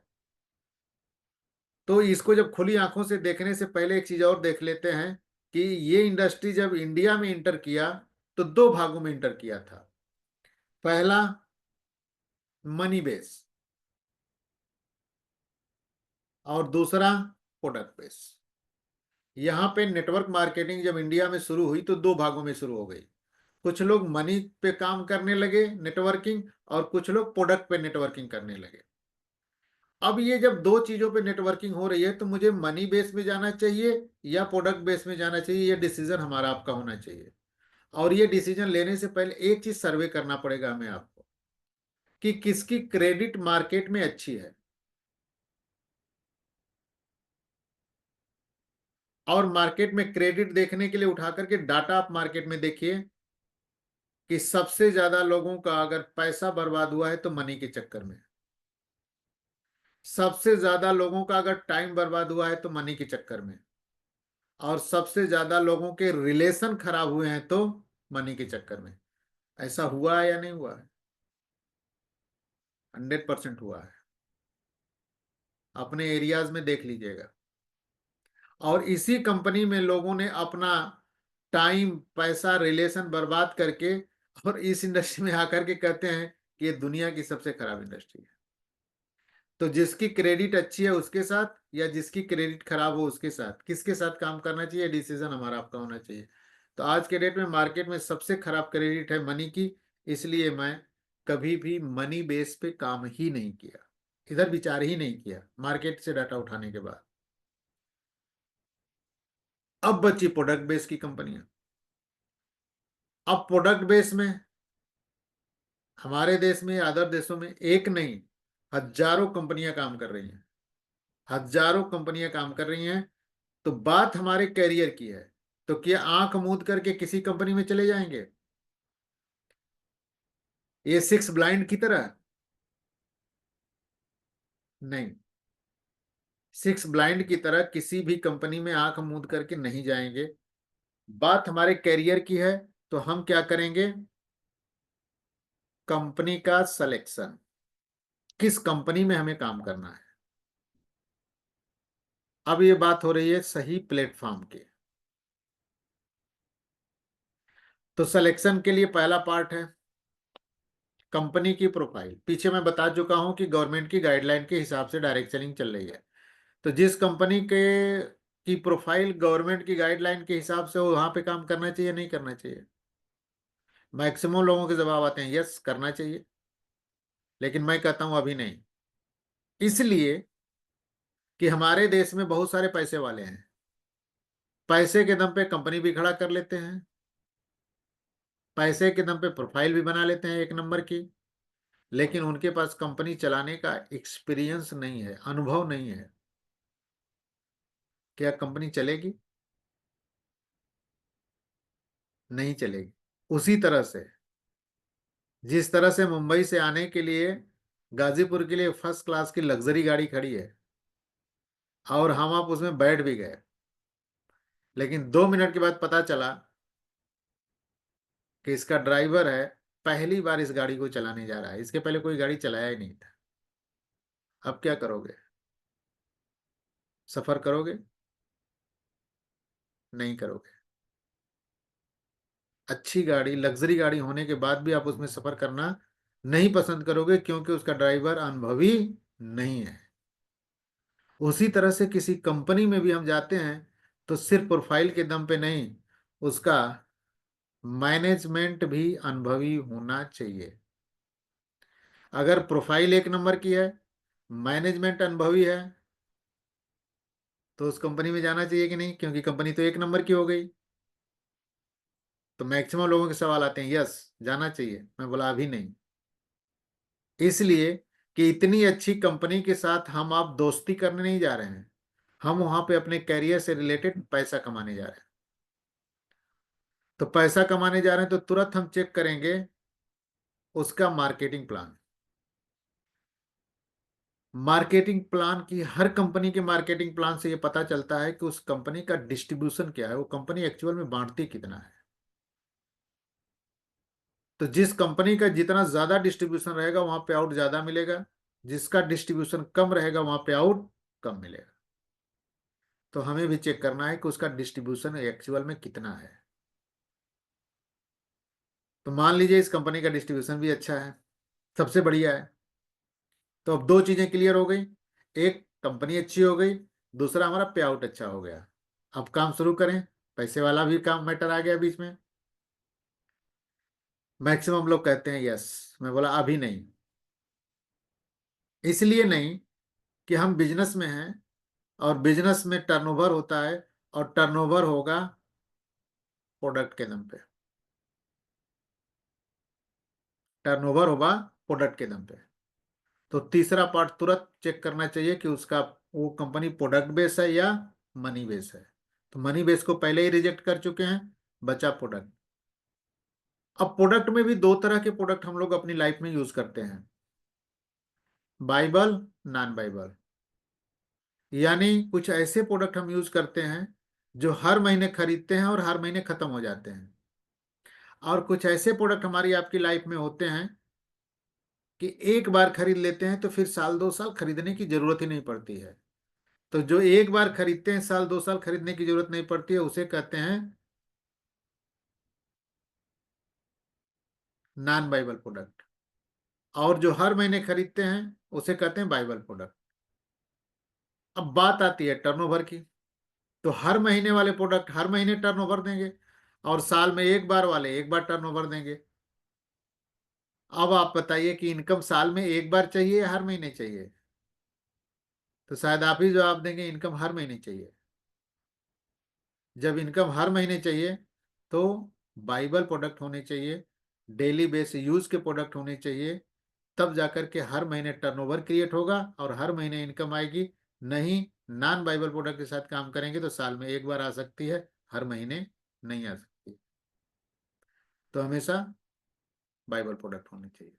तो इसको जब खुली आंखों से देखने से पहले एक चीज और देख लेते हैं कि ये इंडस्ट्री जब इंडिया में इंटर किया, तो दो भागों में इंटर किया था। पहला मनी बेस, और दूसरा प्रोडक्ट बेस। यहाँ पे नेटवर्क मार्केटिंग जब इंडिया में शुरू हुई, तो दो भागों में शुरू हो गई। कुछ लोग मनी पे काम करने लगे, नेटवर्किंग, और कुछ लोग प्रोडक्ट पे नेटवर्किंग करने लगे। अब ये जब दो चीजों पे नेटवर्किंग हो रही है, तो मुझे मनी बेस में जाना चाहिए या प्रोडक्ट बेस में जाना चाहिए, ये डिसीजन हमारा आपका होना चाहिए। और ये डिसीजन लेने से पहले एक चीज सर्वे करना पड़ेगा हमें आपको, कि किसकी क्रेडिट मार्केट में अच्छी है। और मार्केट में क्रेडिट देखने के लिए उठा करके डाटा आप मार्केट में देखिए कि सबसे ज्यादा लोगों का अगर पैसा बर्बाद हुआ है तो मनी के चक्कर में। सबसे ज्यादा लोगों का अगर टाइम बर्बाद हुआ है तो मनी के चक्कर में। और सबसे ज्यादा लोगों के रिलेशन खराब हुए हैं तो मनी के चक्कर में। ऐसा हुआ है या नहीं हुआ है? 100% हुआ है। अपने एरियाज में देख लीजिएगा। और इसी कंपनी में लोगों ने अपना टाइम, पैसा, रिलेशन बर्बाद करके, और इस इंडस्ट्री में आकर के कहते हैं कि ये दुनिया की सबसे खराब इंडस्ट्री है। तो जिसकी क्रेडिट अच्छी है उसके साथ या जिसकी क्रेडिट खराब हो उसके साथ, किसके साथ काम करना चाहिए, डिसीजन हमारा आपका होना चाहिए। तो आज के डेट में मार्केट में सबसे खराब क्रेडिट है मनी की, इसलिए मैं कभी भी मनी बेस पे काम ही नहीं किया, इधर विचार ही नहीं किया मार्केट से डाटा उठाने के बाद। अब बची प्रोडक्ट बेस की कंपनियां। अब प्रोडक्ट बेस में हमारे देश में या अदर देशों में एक नहीं, हजारों कंपनियां काम कर रही हैं, हजारों कंपनियां काम कर रही हैं। तो बात हमारे कैरियर की है, तो क्या आंख मूंद करके किसी कंपनी में चले जाएंगे ये सिक्स ब्लाइंड की तरह? नहीं, सिक्स ब्लाइंड की तरह किसी भी कंपनी में आंख मूंद करके नहीं जाएंगे। बात हमारे कैरियर की है, तो हम क्या करेंगे, कंपनी का सिलेक्शन, किस कंपनी में हमें काम करना है। अब ये बात हो रही है सही प्लेटफॉर्म की। तो सिलेक्शन के लिए पहला पार्ट है कंपनी की प्रोफाइल। पीछे मैं बता चुका हूं कि गवर्नमेंट की गाइडलाइन के हिसाब से डायरेक्ट सेलिंग चल रही है। तो जिस कंपनी के की प्रोफाइल गवर्नमेंट की गाइडलाइन के हिसाब से हो वहां पे काम करना चाहिए नहीं करना चाहिए? मैक्सिमम लोगों के जवाब आते हैं यस करना चाहिए, लेकिन मैं कहता हूं अभी नहीं। इसलिए कि हमारे देश में बहुत सारे पैसे वाले हैं, पैसे के दम पे कंपनी भी खड़ा कर लेते हैं, पैसे के दम पे प्रोफाइल भी बना लेते हैं एक नंबर की, लेकिन उनके पास कंपनी चलाने का एक्सपीरियंस नहीं है, अनुभव नहीं है। क्या कंपनी चलेगी? नहीं चलेगी। उसी तरह से जिस तरह से मुंबई से आने के लिए गाजीपुर के लिए फर्स्ट क्लास की लग्जरी गाड़ी खड़ी है और हम आप उसमें बैठ भी गए, लेकिन 2 मिनट के बाद पता चला कि इसका ड्राइवर है पहली बार इस गाड़ी को चलाने जा रहा है, इसके पहले कोई गाड़ी चलाया ही नहीं था। अब क्या करोगे? सफर करोगे? नहीं करोगे। अच्छी गाड़ी लग्जरी गाड़ी होने के बाद भी आप उसमें सफर करना नहीं पसंद करोगे, क्योंकि उसका ड्राइवर अनुभवी नहीं है। उसी तरह से किसी कंपनी में भी हम जाते हैं तो सिर्फ प्रोफाइल के दम पे नहीं, उसका मैनेजमेंट भी अनुभवी होना चाहिए। अगर प्रोफाइल एक नंबर की है, मैनेजमेंट अनुभवी है, तो उस कंपनी में जाना चाहिए कि नहीं, क्योंकि कंपनी तो एक नंबर की हो गई। तो मैक्सिमम लोगों के सवाल आते हैं यस जाना चाहिए, मैं बोला अभी नहीं। इसलिए कि इतनी अच्छी कंपनी के साथ हम आप दोस्ती करने नहीं जा रहे हैं, हम वहां पे अपने कैरियर से रिलेटेड पैसा कमाने जा रहे हैं। तो पैसा कमाने जा रहे हैं तो तुरंत हम चेक करेंगे उसका मार्केटिंग प्लान। मार्केटिंग प्लान की हर कंपनी के मार्केटिंग प्लान से ये पता चलता है कि उस कंपनी का डिस्ट्रीब्यूशन क्या है, वो कंपनी एक्चुअल में बांटती कितना है। तो जिस कंपनी का जितना ज्यादा डिस्ट्रीब्यूशन रहेगा वहां पे आउट ज्यादा मिलेगा, जिसका डिस्ट्रीब्यूशन कम रहेगा वहां पे आउट कम मिलेगा। तो हमें भी चेक करना है कि उसका डिस्ट्रीब्यूशन एक्चुअल में कितना है। तो मान लीजिए इस कंपनी का डिस्ट्रीब्यूशन भी अच्छा है, सबसे बढ़िया है। तो अब दो चीजें क्लियर हो गई, एक कंपनी अच्छी हो गई, दूसरा हमारा पे आउट अच्छा हो गया। अब काम शुरू करें, पैसे वाला भी काम मैटर आ गया बीच में। मैक्सिमम लोग कहते हैं यस, मैं बोला अभी नहीं। इसलिए नहीं कि हम बिजनेस में हैं और बिजनेस में टर्नओवर होता है, और टर्नओवर होगा प्रोडक्ट के दम पे, टर्नओवर होगा प्रोडक्ट के दम पे। तो तीसरा पार्ट तुरंत चेक करना चाहिए कि उसका वो कंपनी प्रोडक्ट बेस है या मनी बेस है। तो मनी बेस को पहले ही रिजेक्ट कर चुके हैं, बचा प्रोडक्ट। अब प्रोडक्ट में भी दो तरह के प्रोडक्ट हम लोग अपनी लाइफ में यूज करते हैं, बाइबल, नॉन बाइबल। यानी कुछ ऐसे प्रोडक्ट हम यूज करते हैं जो हर महीने खरीदते हैं और हर महीने खत्म हो जाते हैं, और कुछ ऐसे प्रोडक्ट हमारी आपकी लाइफ में होते हैं कि एक बार खरीद लेते हैं तो फिर साल 2 साल खरीदने की जरूरत ही नहीं पड़ती है। तो जो एक बार खरीदते हैं साल 2 साल खरीदने की जरूरत नहीं पड़ती है, उसे कहते हैं नॉन बाइबल प्रोडक्ट। और जो हर महीने खरीदते हैं उसे कहते हैं बाइबल प्रोडक्ट। अब बात आती है टर्नओवर की, तो हर महीने वाले प्रोडक्ट हर महीने टर्नओवर देंगे और साल में एक बार वाले एक बार टर्नओवर देंगे। अब आप बताइए कि इनकम साल में एक बार चाहिए या हर महीने चाहिए? तो शायद आप ही जवाब देंगे इनकम हर महीने चाहिए। जब इनकम हर महीने चाहिए तो बाइबल प्रोडक्ट होने चाहिए, डेली बेस यूज के प्रोडक्ट होने चाहिए, तब जाकर के हर महीने टर्नओवर क्रिएट होगा और हर महीने इनकम आएगी। नहीं, नॉन बाइबल प्रोडक्ट के साथ काम करेंगे तो साल में एक बार आ सकती है, हर महीने नहीं आ सकती। तो हमेशा बाइबल प्रोडक्ट होने चाहिए।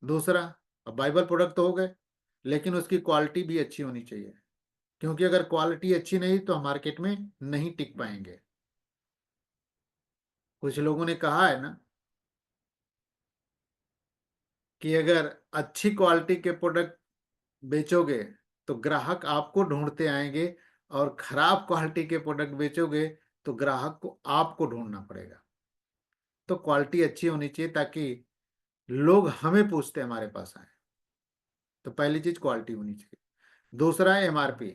दूसरा, अब बाइबल प्रोडक्ट तो हो गए, लेकिन उसकी क्वालिटी भी अच्छी होनी चाहिए, क्योंकि अगर क्वालिटी अच्छी नहीं तो हम मार्केट में नहीं टिक पाएंगे। कुछ लोगों ने कहा है ना कि अगर अच्छी क्वालिटी के प्रोडक्ट बेचोगे तो ग्राहक आपको ढूंढते आएंगे, और खराब क्वालिटी के प्रोडक्ट बेचोगे तो ग्राहक को आपको ढूंढना पड़ेगा। तो क्वालिटी अच्छी होनी चाहिए ताकि लोग हमें पूछते हमारे पास आए। तो पहली चीज क्वालिटी होनी चाहिए। दूसरा है एमआरपी।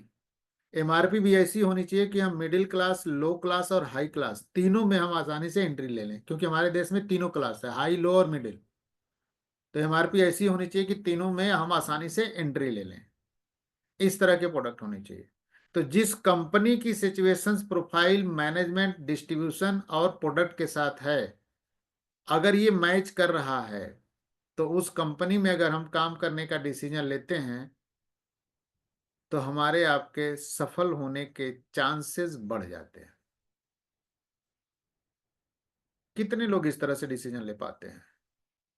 एमआरपी भी ऐसी होनी चाहिए कि हम मिडिल क्लास, लो क्लास और हाई क्लास तीनों में हम आसानी से एंट्री ले लें, क्योंकि हमारे देश में तीनों क्लास है, हाई, लो और मिडिल। तो एमआरपी ऐसी होनी चाहिए कि तीनों में हम आसानी से एंट्री ले लें। इस तरह के प्रोडक्ट होने चाहिए। तो जिस कंपनी की सिचुएशंस, प्रोफाइल, मैनेजमेंट, डिस्ट्रीब्यूशन और प्रोडक्ट के साथ है, अगर ये मैच कर रहा है तो उस कंपनी में अगर हम काम करने का डिसीजन लेते हैं तो हमारे आपके सफल होने के चांसेस बढ़ जाते हैं। कितने लोग इस तरह से डिसीजन ले पाते हैं?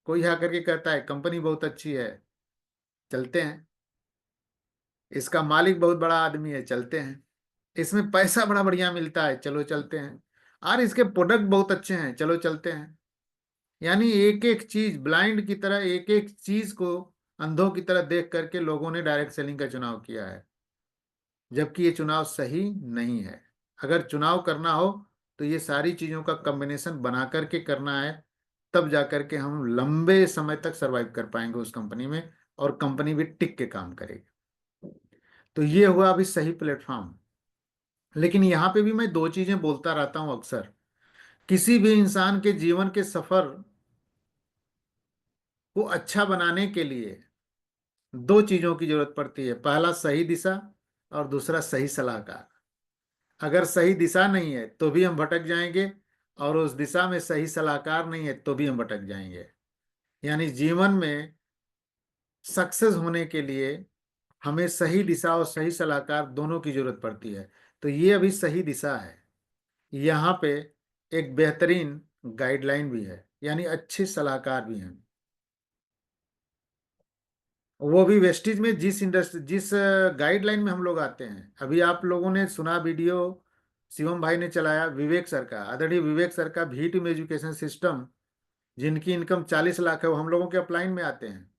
कोई आकर के कहता है कंपनी बहुत अच्छी है, चलते हैं। इसका मालिक बहुत बड़ा आदमी है, चलते हैं। इसमें पैसा बड़ा बढ़िया मिलता है, चलो चलते हैं। और इसके प्रोडक्ट बहुत अच्छे हैं, चलो चलते हैं। यानी एक एक चीज ब्लाइंड की तरह, एक एक चीज को अंधों की तरह देख करके लोगों ने डायरेक्ट सेलिंग का चुनाव किया है, जबकि ये चुनाव सही नहीं है। अगर चुनाव करना हो तो ये सारी चीजों का कॉम्बिनेशन बना करके करना है, तब जाकर के हम लंबे समय तक सरवाइव कर पाएंगे उस कंपनी में, और कंपनी भी टिक के काम करेगी। तो ये हुआ अभी सही प्लेटफॉर्म। लेकिन यहाँ पे भी मैं दो चीजें बोलता रहता हूँ अक्सर। किसी भी इंसान के जीवन के सफर को अच्छा बनाने के लिए दो चीजों की जरूरत पड़ती है, पहला सही दिशा और दूसरा सही सलाहकार। अगर सही दिशा नहीं है तो भी हम भटक जाएंगे, और उस दिशा में सही सलाहकार नहीं है तो भी हम भटक जाएंगे। यानी जीवन में सक्सेस होने के लिए हमें सही दिशा और सही सलाहकार दोनों की जरूरत पड़ती है। तो ये अभी सही दिशा है। यहाँ पे एक बेहतरीन गाइडलाइन भी है, यानी अच्छे सलाहकार भी हैं। वो भी वेस्टिज में जिस इंडस्ट्री, जिस गाइडलाइन में हम लोग आते हैं। अभी आप लोगों ने सुना वीडियो, शिवम भाई ने चलाया, विवेक सर का, आदरणीय विवेक सर का, भी टीम एजुकेशन सिस्टम, जिनकी इनकम 40 लाख है, वो हम लोगों के अपलाइन में आते हैं।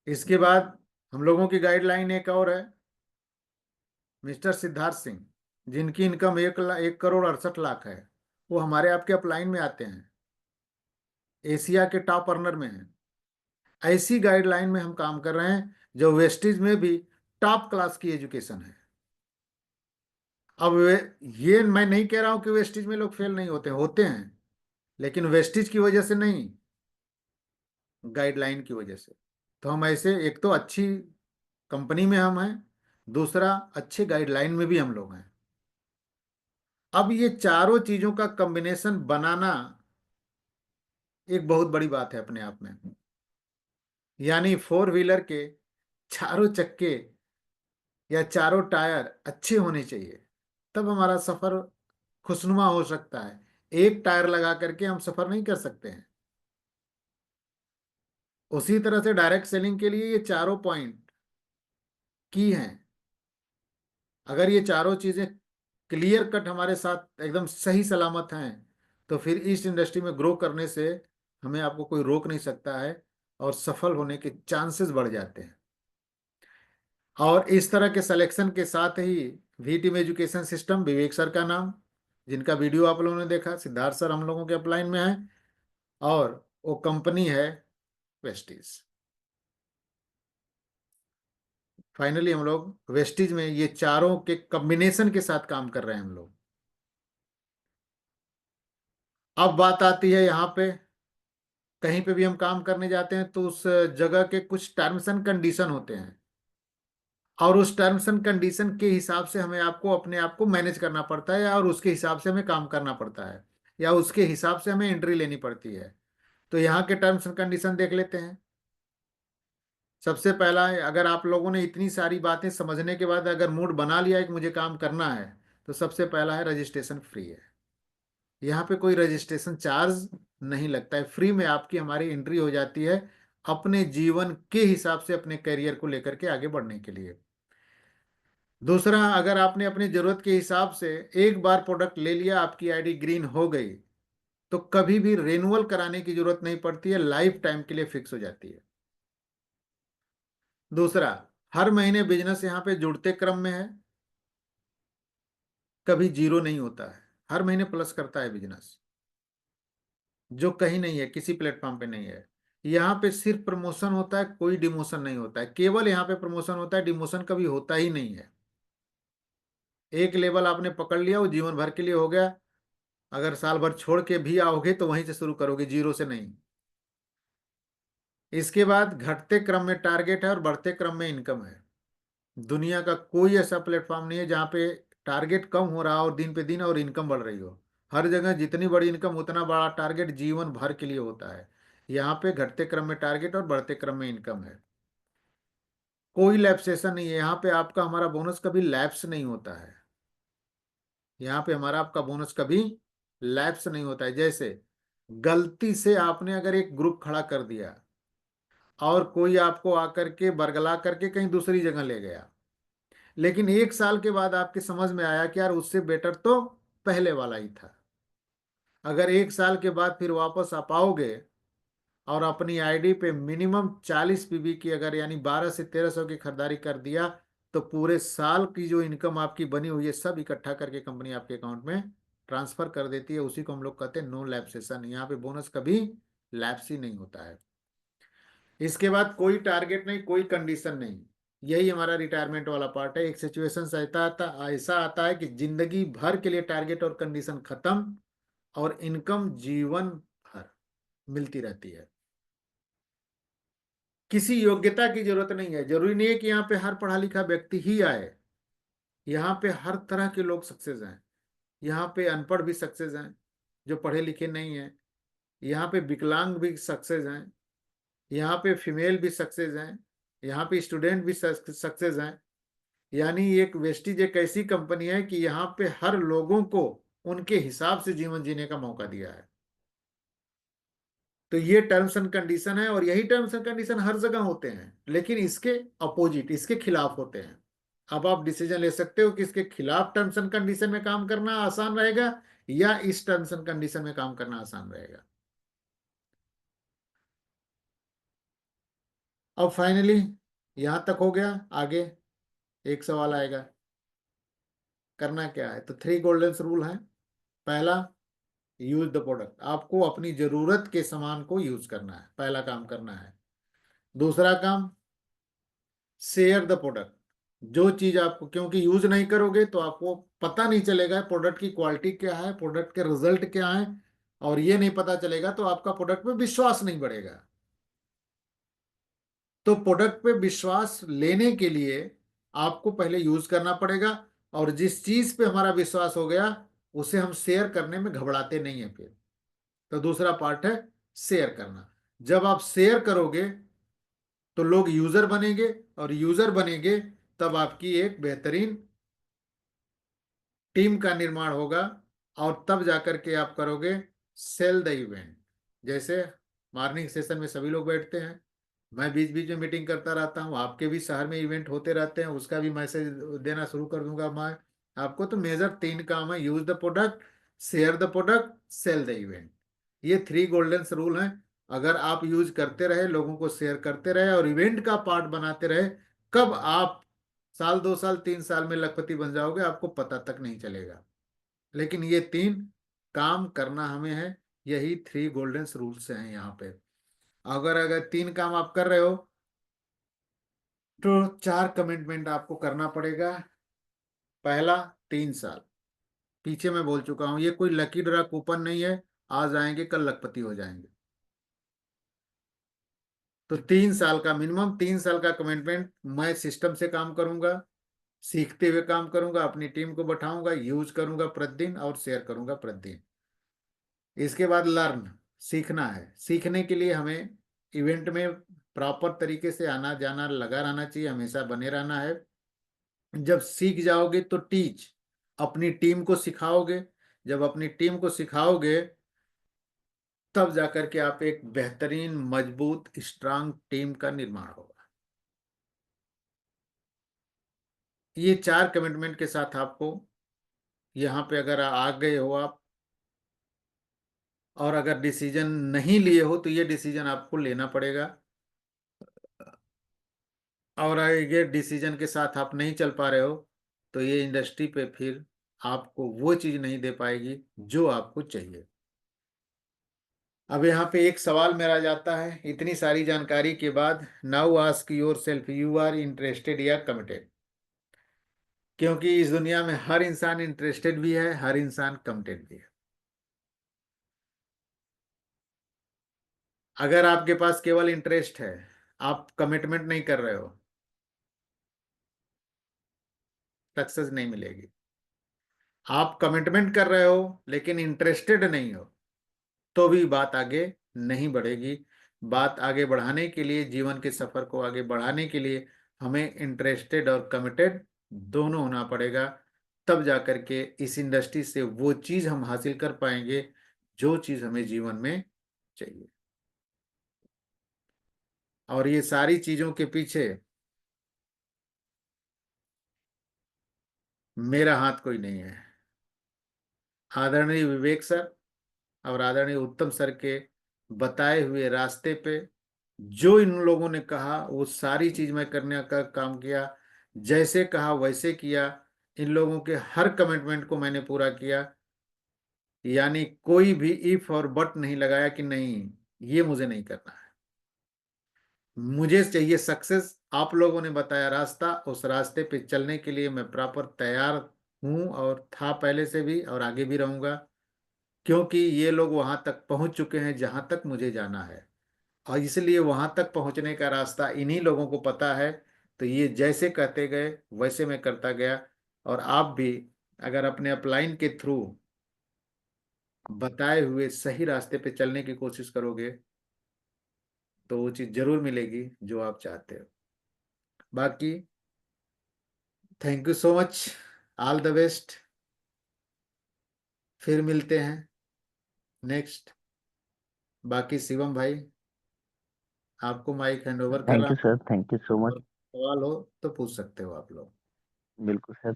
इसके बाद हम लोगों की गाइडलाइन एक और है, मिस्टर सिद्धार्थ सिंह, जिनकी इनकम 1,68,00,000 है, वो हमारे आपके अपलाइन में आते हैं, एशिया के टॉप अर्नर में हैं। ऐसी गाइडलाइन में हम काम कर रहे हैं जो वेस्टिज में भी टॉप क्लास की एजुकेशन है। अब ये मैं नहीं कह रहा हूं कि वेस्टिज में लोग फेल नहीं होते, होते हैं, लेकिन वेस्टिज की वजह से नहीं, गाइडलाइन की वजह से। तो हम ऐसे, एक तो अच्छी कंपनी में हम हैं, दूसरा अच्छे गाइडलाइन में भी हम लोग हैं। अब ये चारों चीजों का कॉम्बिनेशन बनाना एक बहुत बड़ी बात है अपने आप में। यानी फोर व्हीलर के चारों चक्के या चारों टायर अच्छे होने चाहिए, तब हमारा सफर खुशनुमा हो सकता है। एक टायर लगा करके हम सफर नहीं कर सकते हैं। उसी तरह से डायरेक्ट सेलिंग के लिए ये चारों पॉइंट की हैं। अगर ये चारों चीजें क्लियर कट हमारे साथ एकदम सही सलामत हैं, तो फिर इस इंडस्ट्री में ग्रो करने से हमें आपको कोई रोक नहीं सकता है, और सफल होने के चांसेस बढ़ जाते हैं। और इस तरह के सिलेक्शन के साथ ही V team education system, Vivek sir का नाम, जिनका वीडियो आप लोगों ने देखा, सिद्धार्थ सर हम लोगों के अपलाइन में है, और वो कंपनी है वेस्टीज। फाइनली हम लोग वेस्टीज में ये चारों के कॉम्बिनेशन के साथ काम कर रहे हैं हम लोग। अब बात आती है यहाँ पे, कहीं पे भी हम काम करने जाते हैं तो उस जगह के कुछ टर्म्स एंड कंडीशन होते हैं, और उस टर्म्स एंड कंडीशन के हिसाब से हमें आपको अपने आप को मैनेज करना पड़ता है, और उसके हिसाब से हमें काम करना पड़ता है, या उसके हिसाब से हमें एंट्री लेनी पड़ती है। तो यहाँ के टर्म्स एंड कंडीशन देख लेते हैं। सबसे पहला है, अगर आप लोगों ने इतनी सारी बातें समझने के बाद अगर मूड बना लिया है कि मुझे काम करना है, तो सबसे पहला है रजिस्ट्रेशन फ्री है। यहाँ पे कोई रजिस्ट्रेशन चार्ज नहीं लगता है, फ्री में आपकी हमारी एंट्री हो जाती है अपने जीवन के हिसाब से अपने करियर को लेकर के आगे बढ़ने के लिए। दूसरा, अगर आपने अपनी जरूरत के हिसाब से एक बार प्रोडक्ट ले लिया, आपकी आईडी ग्रीन हो गई, तो कभी भी रेनुअल कराने की जरूरत नहीं पड़ती है, लाइफ टाइम के लिए फिक्स हो जाती है। दूसरा, हर महीने बिजनेस यहाँ पे जुड़ते क्रम में है, कभी जीरो नहीं होता है, हर महीने प्लस करता है बिजनेस, जो कहीं नहीं है, किसी प्लेटफॉर्म पे नहीं है। यहाँ पे सिर्फ प्रमोशन होता है, कोई डिमोशन नहीं होता है, केवल यहाँ पे प्रमोशन होता है, डिमोशन कभी होता ही नहीं है। एक लेवल आपने पकड़ लिया, वो जीवन भर के लिए हो गया। अगर साल भर छोड़ के भी आओगे तो वहीं से शुरू करोगे, जीरो से नहीं। इसके बाद घटते क्रम में टारगेट है और बढ़ते क्रम में इनकम है। दुनिया का कोई ऐसा प्लेटफॉर्म नहीं है जहाँ पे टारगेट कम हो रहा हो दिन पे दिन और इनकम बढ़ रही हो। हर जगह जितनी बड़ी इनकम उतना बड़ा टारगेट जीवन भर के लिए होता है। यहाँ पे घटते क्रम में टारगेट और बढ़ते क्रम में इनकम है। कोई लैप्सेशन नहीं है यहाँ पे, आपका हमारा बोनस कभी लैप्स नहीं होता है। यहाँ पे हमारा आपका बोनस कभी लैप्स नहीं होता है। जैसे गलती से आपने अगर एक ग्रुप खड़ा कर दिया और कोई आपको आकर के बरगला करके कहीं दूसरी जगह ले गया, लेकिन एक साल के बाद आपके समझ में आया कि यार उससे बेटर तो पहले वाला ही था। अगर एक साल के बाद फिर वापस आ पाओगे और अपनी आईडी पे मिनिमम 40 पीबी की, अगर यानी 12 से 1300 की खरीदारी कर दिया, तो पूरे साल की जो इनकम आपकी बनी हुई है सब इकट्ठा करके कंपनी आपके अकाउंट में ट्रांसफर कर देती है। उसी को हम लोग कहते हैं नो लैप्सेशन। यहाँ पे बोनस कभी लैप्स ही नहीं होता है। इसके बाद कोई टारगेट नहीं, कोई कंडीशन नहीं। यही हमारा रिटायरमेंट वाला पार्ट है। एक सिचुएशन ऐसा आता है कि जिंदगी भर के लिए टारगेट और कंडीशन खत्म, और इनकम जीवन भर मिलती रहती है। किसी योग्यता की जरूरत नहीं है, जरूरी नहीं है कि यहाँ पे हर पढ़ा लिखा व्यक्ति ही आए। यहाँ पे हर तरह के लोग सक्सेस हैं। यहाँ पे अनपढ़ भी सक्सेस हैं जो पढ़े लिखे नहीं हैं। यहाँ पे विकलांग भी सक्सेस हैं। यहाँ पे फीमेल भी सक्सेस हैं। यहाँ पे स्टूडेंट भी सक्सेस हैं। यानी एक वेस्टीज एक ऐसी कंपनी है कि यहाँ पे हर लोगों को उनके हिसाब से जीवन जीने का मौका दिया है। तो ये टर्म्स एंड कंडीशन है, और यही टर्म्स एंड कंडीशन हर जगह होते हैं, लेकिन इसके अपोजिट, इसके खिलाफ होते हैं। अब आप डिसीजन ले सकते हो कि इसके खिलाफ टर्म्स एंड कंडीशन में काम करना आसान रहेगा या इस टर्म्स एंड कंडीशन में काम करना आसान रहेगा। अब फाइनली यहां तक हो गया। आगे एक सवाल आएगा, करना क्या है? तो 3 गोल्डन रूल है। पहला, यूज द प्रोडक्ट। आपको अपनी जरूरत के सामान को यूज करना है, पहला काम करना है। दूसरा काम, शेयर द प्रोडक्ट। जो चीज आपको, क्योंकि यूज नहीं करोगे तो आपको पता नहीं चलेगा प्रोडक्ट की क्वालिटी क्या है, प्रोडक्ट के रिजल्ट क्या है, और ये नहीं पता चलेगा तो आपका प्रोडक्ट पे विश्वास नहीं बढ़ेगा। तो प्रोडक्ट पे विश्वास लेने के लिए आपको पहले यूज करना पड़ेगा, और जिस चीज पे हमारा विश्वास हो गया उसे हम शेयर करने में घबराते नहीं है फिर। तो दूसरा पार्ट है शेयर करना। जब आप शेयर करोगे तो लोग यूजर बनेंगे, और यूजर बनेंगे तब आपकी एक बेहतरीन टीम का निर्माण होगा, और तब जाकर के आप करोगे सेल द इवेंट। जैसे मॉर्निंग सेशन में सभी लोग बैठते हैं, मैं बीच बीच में मीटिंग करता रहता हूँ, आपके भी शहर में इवेंट होते रहते हैं, उसका भी मैसेज देना शुरू कर दूंगा मैं आपको। तो मेजर 3 काम है, use the product, share the product, sell the event. ये 3 गोल्डन रूल हैं। अगर आप यूज करते रहे, लोगों को शेयर करते रहे और इवेंट का पार्ट बनाते रहे, कब आप साल 2 साल 3 साल में लखपति बन जाओगे आपको पता तक नहीं चलेगा। लेकिन ये 3 काम करना हमें है। यही 3 गोल्डन रूल्स हैं यहाँ पे। अगर अगर 3 काम आप कर रहे हो तो 4 कमिटमेंट आपको करना पड़ेगा। पहला, 3 साल। पीछे मैं बोल चुका हूं, ये कोई लकी ड्रा कूपन नहीं है, आज आएंगे कल लखपति हो जाएंगे। तो 3 साल का मिनिमम, 3 साल का कमिटमेंट। मैं सिस्टम से काम करूंगा, सीखते हुए काम करूंगा, अपनी टीम को बैठाऊंगा, यूज करूंगा प्रतिदिन और शेयर करूंगा प्रतिदिन। इसके बाद लर्न, सीखना है। सीखने के लिए हमें इवेंट में प्रॉपर तरीके से आना जाना लगा रहना चाहिए, हमेशा बने रहना है। जब सीख जाओगे तो टीच, अपनी टीम को सिखाओगे। जब अपनी टीम को सिखाओगे तब जाकर के आप एक बेहतरीन मजबूत स्ट्रांग टीम का निर्माण होगा। ये 4 कमिटमेंट के साथ आपको यहाँ पे अगर आ गए हो आप, और अगर डिसीजन नहीं लिए हो तो ये डिसीजन आपको लेना पड़ेगा। और अगर ये डिसीजन के साथ आप नहीं चल पा रहे हो तो ये इंडस्ट्री पे फिर आपको वो चीज नहीं दे पाएगी जो आपको चाहिए। अब यहाँ पे एक सवाल मेरा जाता है, इतनी सारी जानकारी के बाद, now ask yourself, you are interested या कमिटेड? क्योंकि इस दुनिया में हर इंसान इंटरेस्टेड भी है, हर इंसान कमिटेड भी है। अगर आपके पास केवल इंटरेस्ट है, आप कमिटमेंट नहीं कर रहे हो, सक्सेस नहीं मिलेगी। आप कमिटमेंट कर रहे हो लेकिन इंटरेस्टेड नहीं हो, तो भी बात आगे नहीं बढ़ेगी। बात आगे बढ़ाने के लिए, जीवन के सफर को आगे बढ़ाने के लिए हमें इंटरेस्टेड और कमिटेड दोनों होना पड़ेगा। तब जाकर के इस इंडस्ट्री से वो चीज हम हासिल कर पाएंगे जो चीज हमें जीवन में चाहिए। और ये सारी चीजों के पीछे मेरा हाथ कोई नहीं है। आदरणीय विवेक सर और आदरणीय उत्तम सर के बताए हुए रास्ते पे जो इन लोगों ने कहा वो सारी चीज मैं करने का काम किया। जैसे कहा वैसे किया। इन लोगों के हर कमिटमेंट को मैंने पूरा किया। यानी कोई भी इफ और बट नहीं लगाया कि नहीं, ये मुझे नहीं करना है, मुझे चाहिए सक्सेस। आप लोगों ने बताया रास्ता, उस रास्ते पे चलने के लिए मैं प्रॉपर तैयार हूं और था पहले से भी और आगे भी रहूंगा। क्योंकि ये लोग वहां तक पहुंच चुके हैं जहां तक मुझे जाना है, और इसलिए वहां तक पहुंचने का रास्ता इन्हीं लोगों को पता है। तो ये जैसे कहते गए वैसे मैं करता गया। और आप भी अगर अपने अपलाइन के थ्रू बताए हुए सही रास्ते पे चलने की कोशिश करोगे तो वो चीज़ जरूर मिलेगी जो आप चाहते हो। बाकी thank you so much, all the best. फिर मिलते हैं नेक्स्ट। बाकी शिवम भाई, आपको माइक हैंड ओवर कर थैंक रहा यू हूँ। Sir, thank you so much. और सवाल हो तो पूछ सकते हो आप लोग। बिल्कुल सर।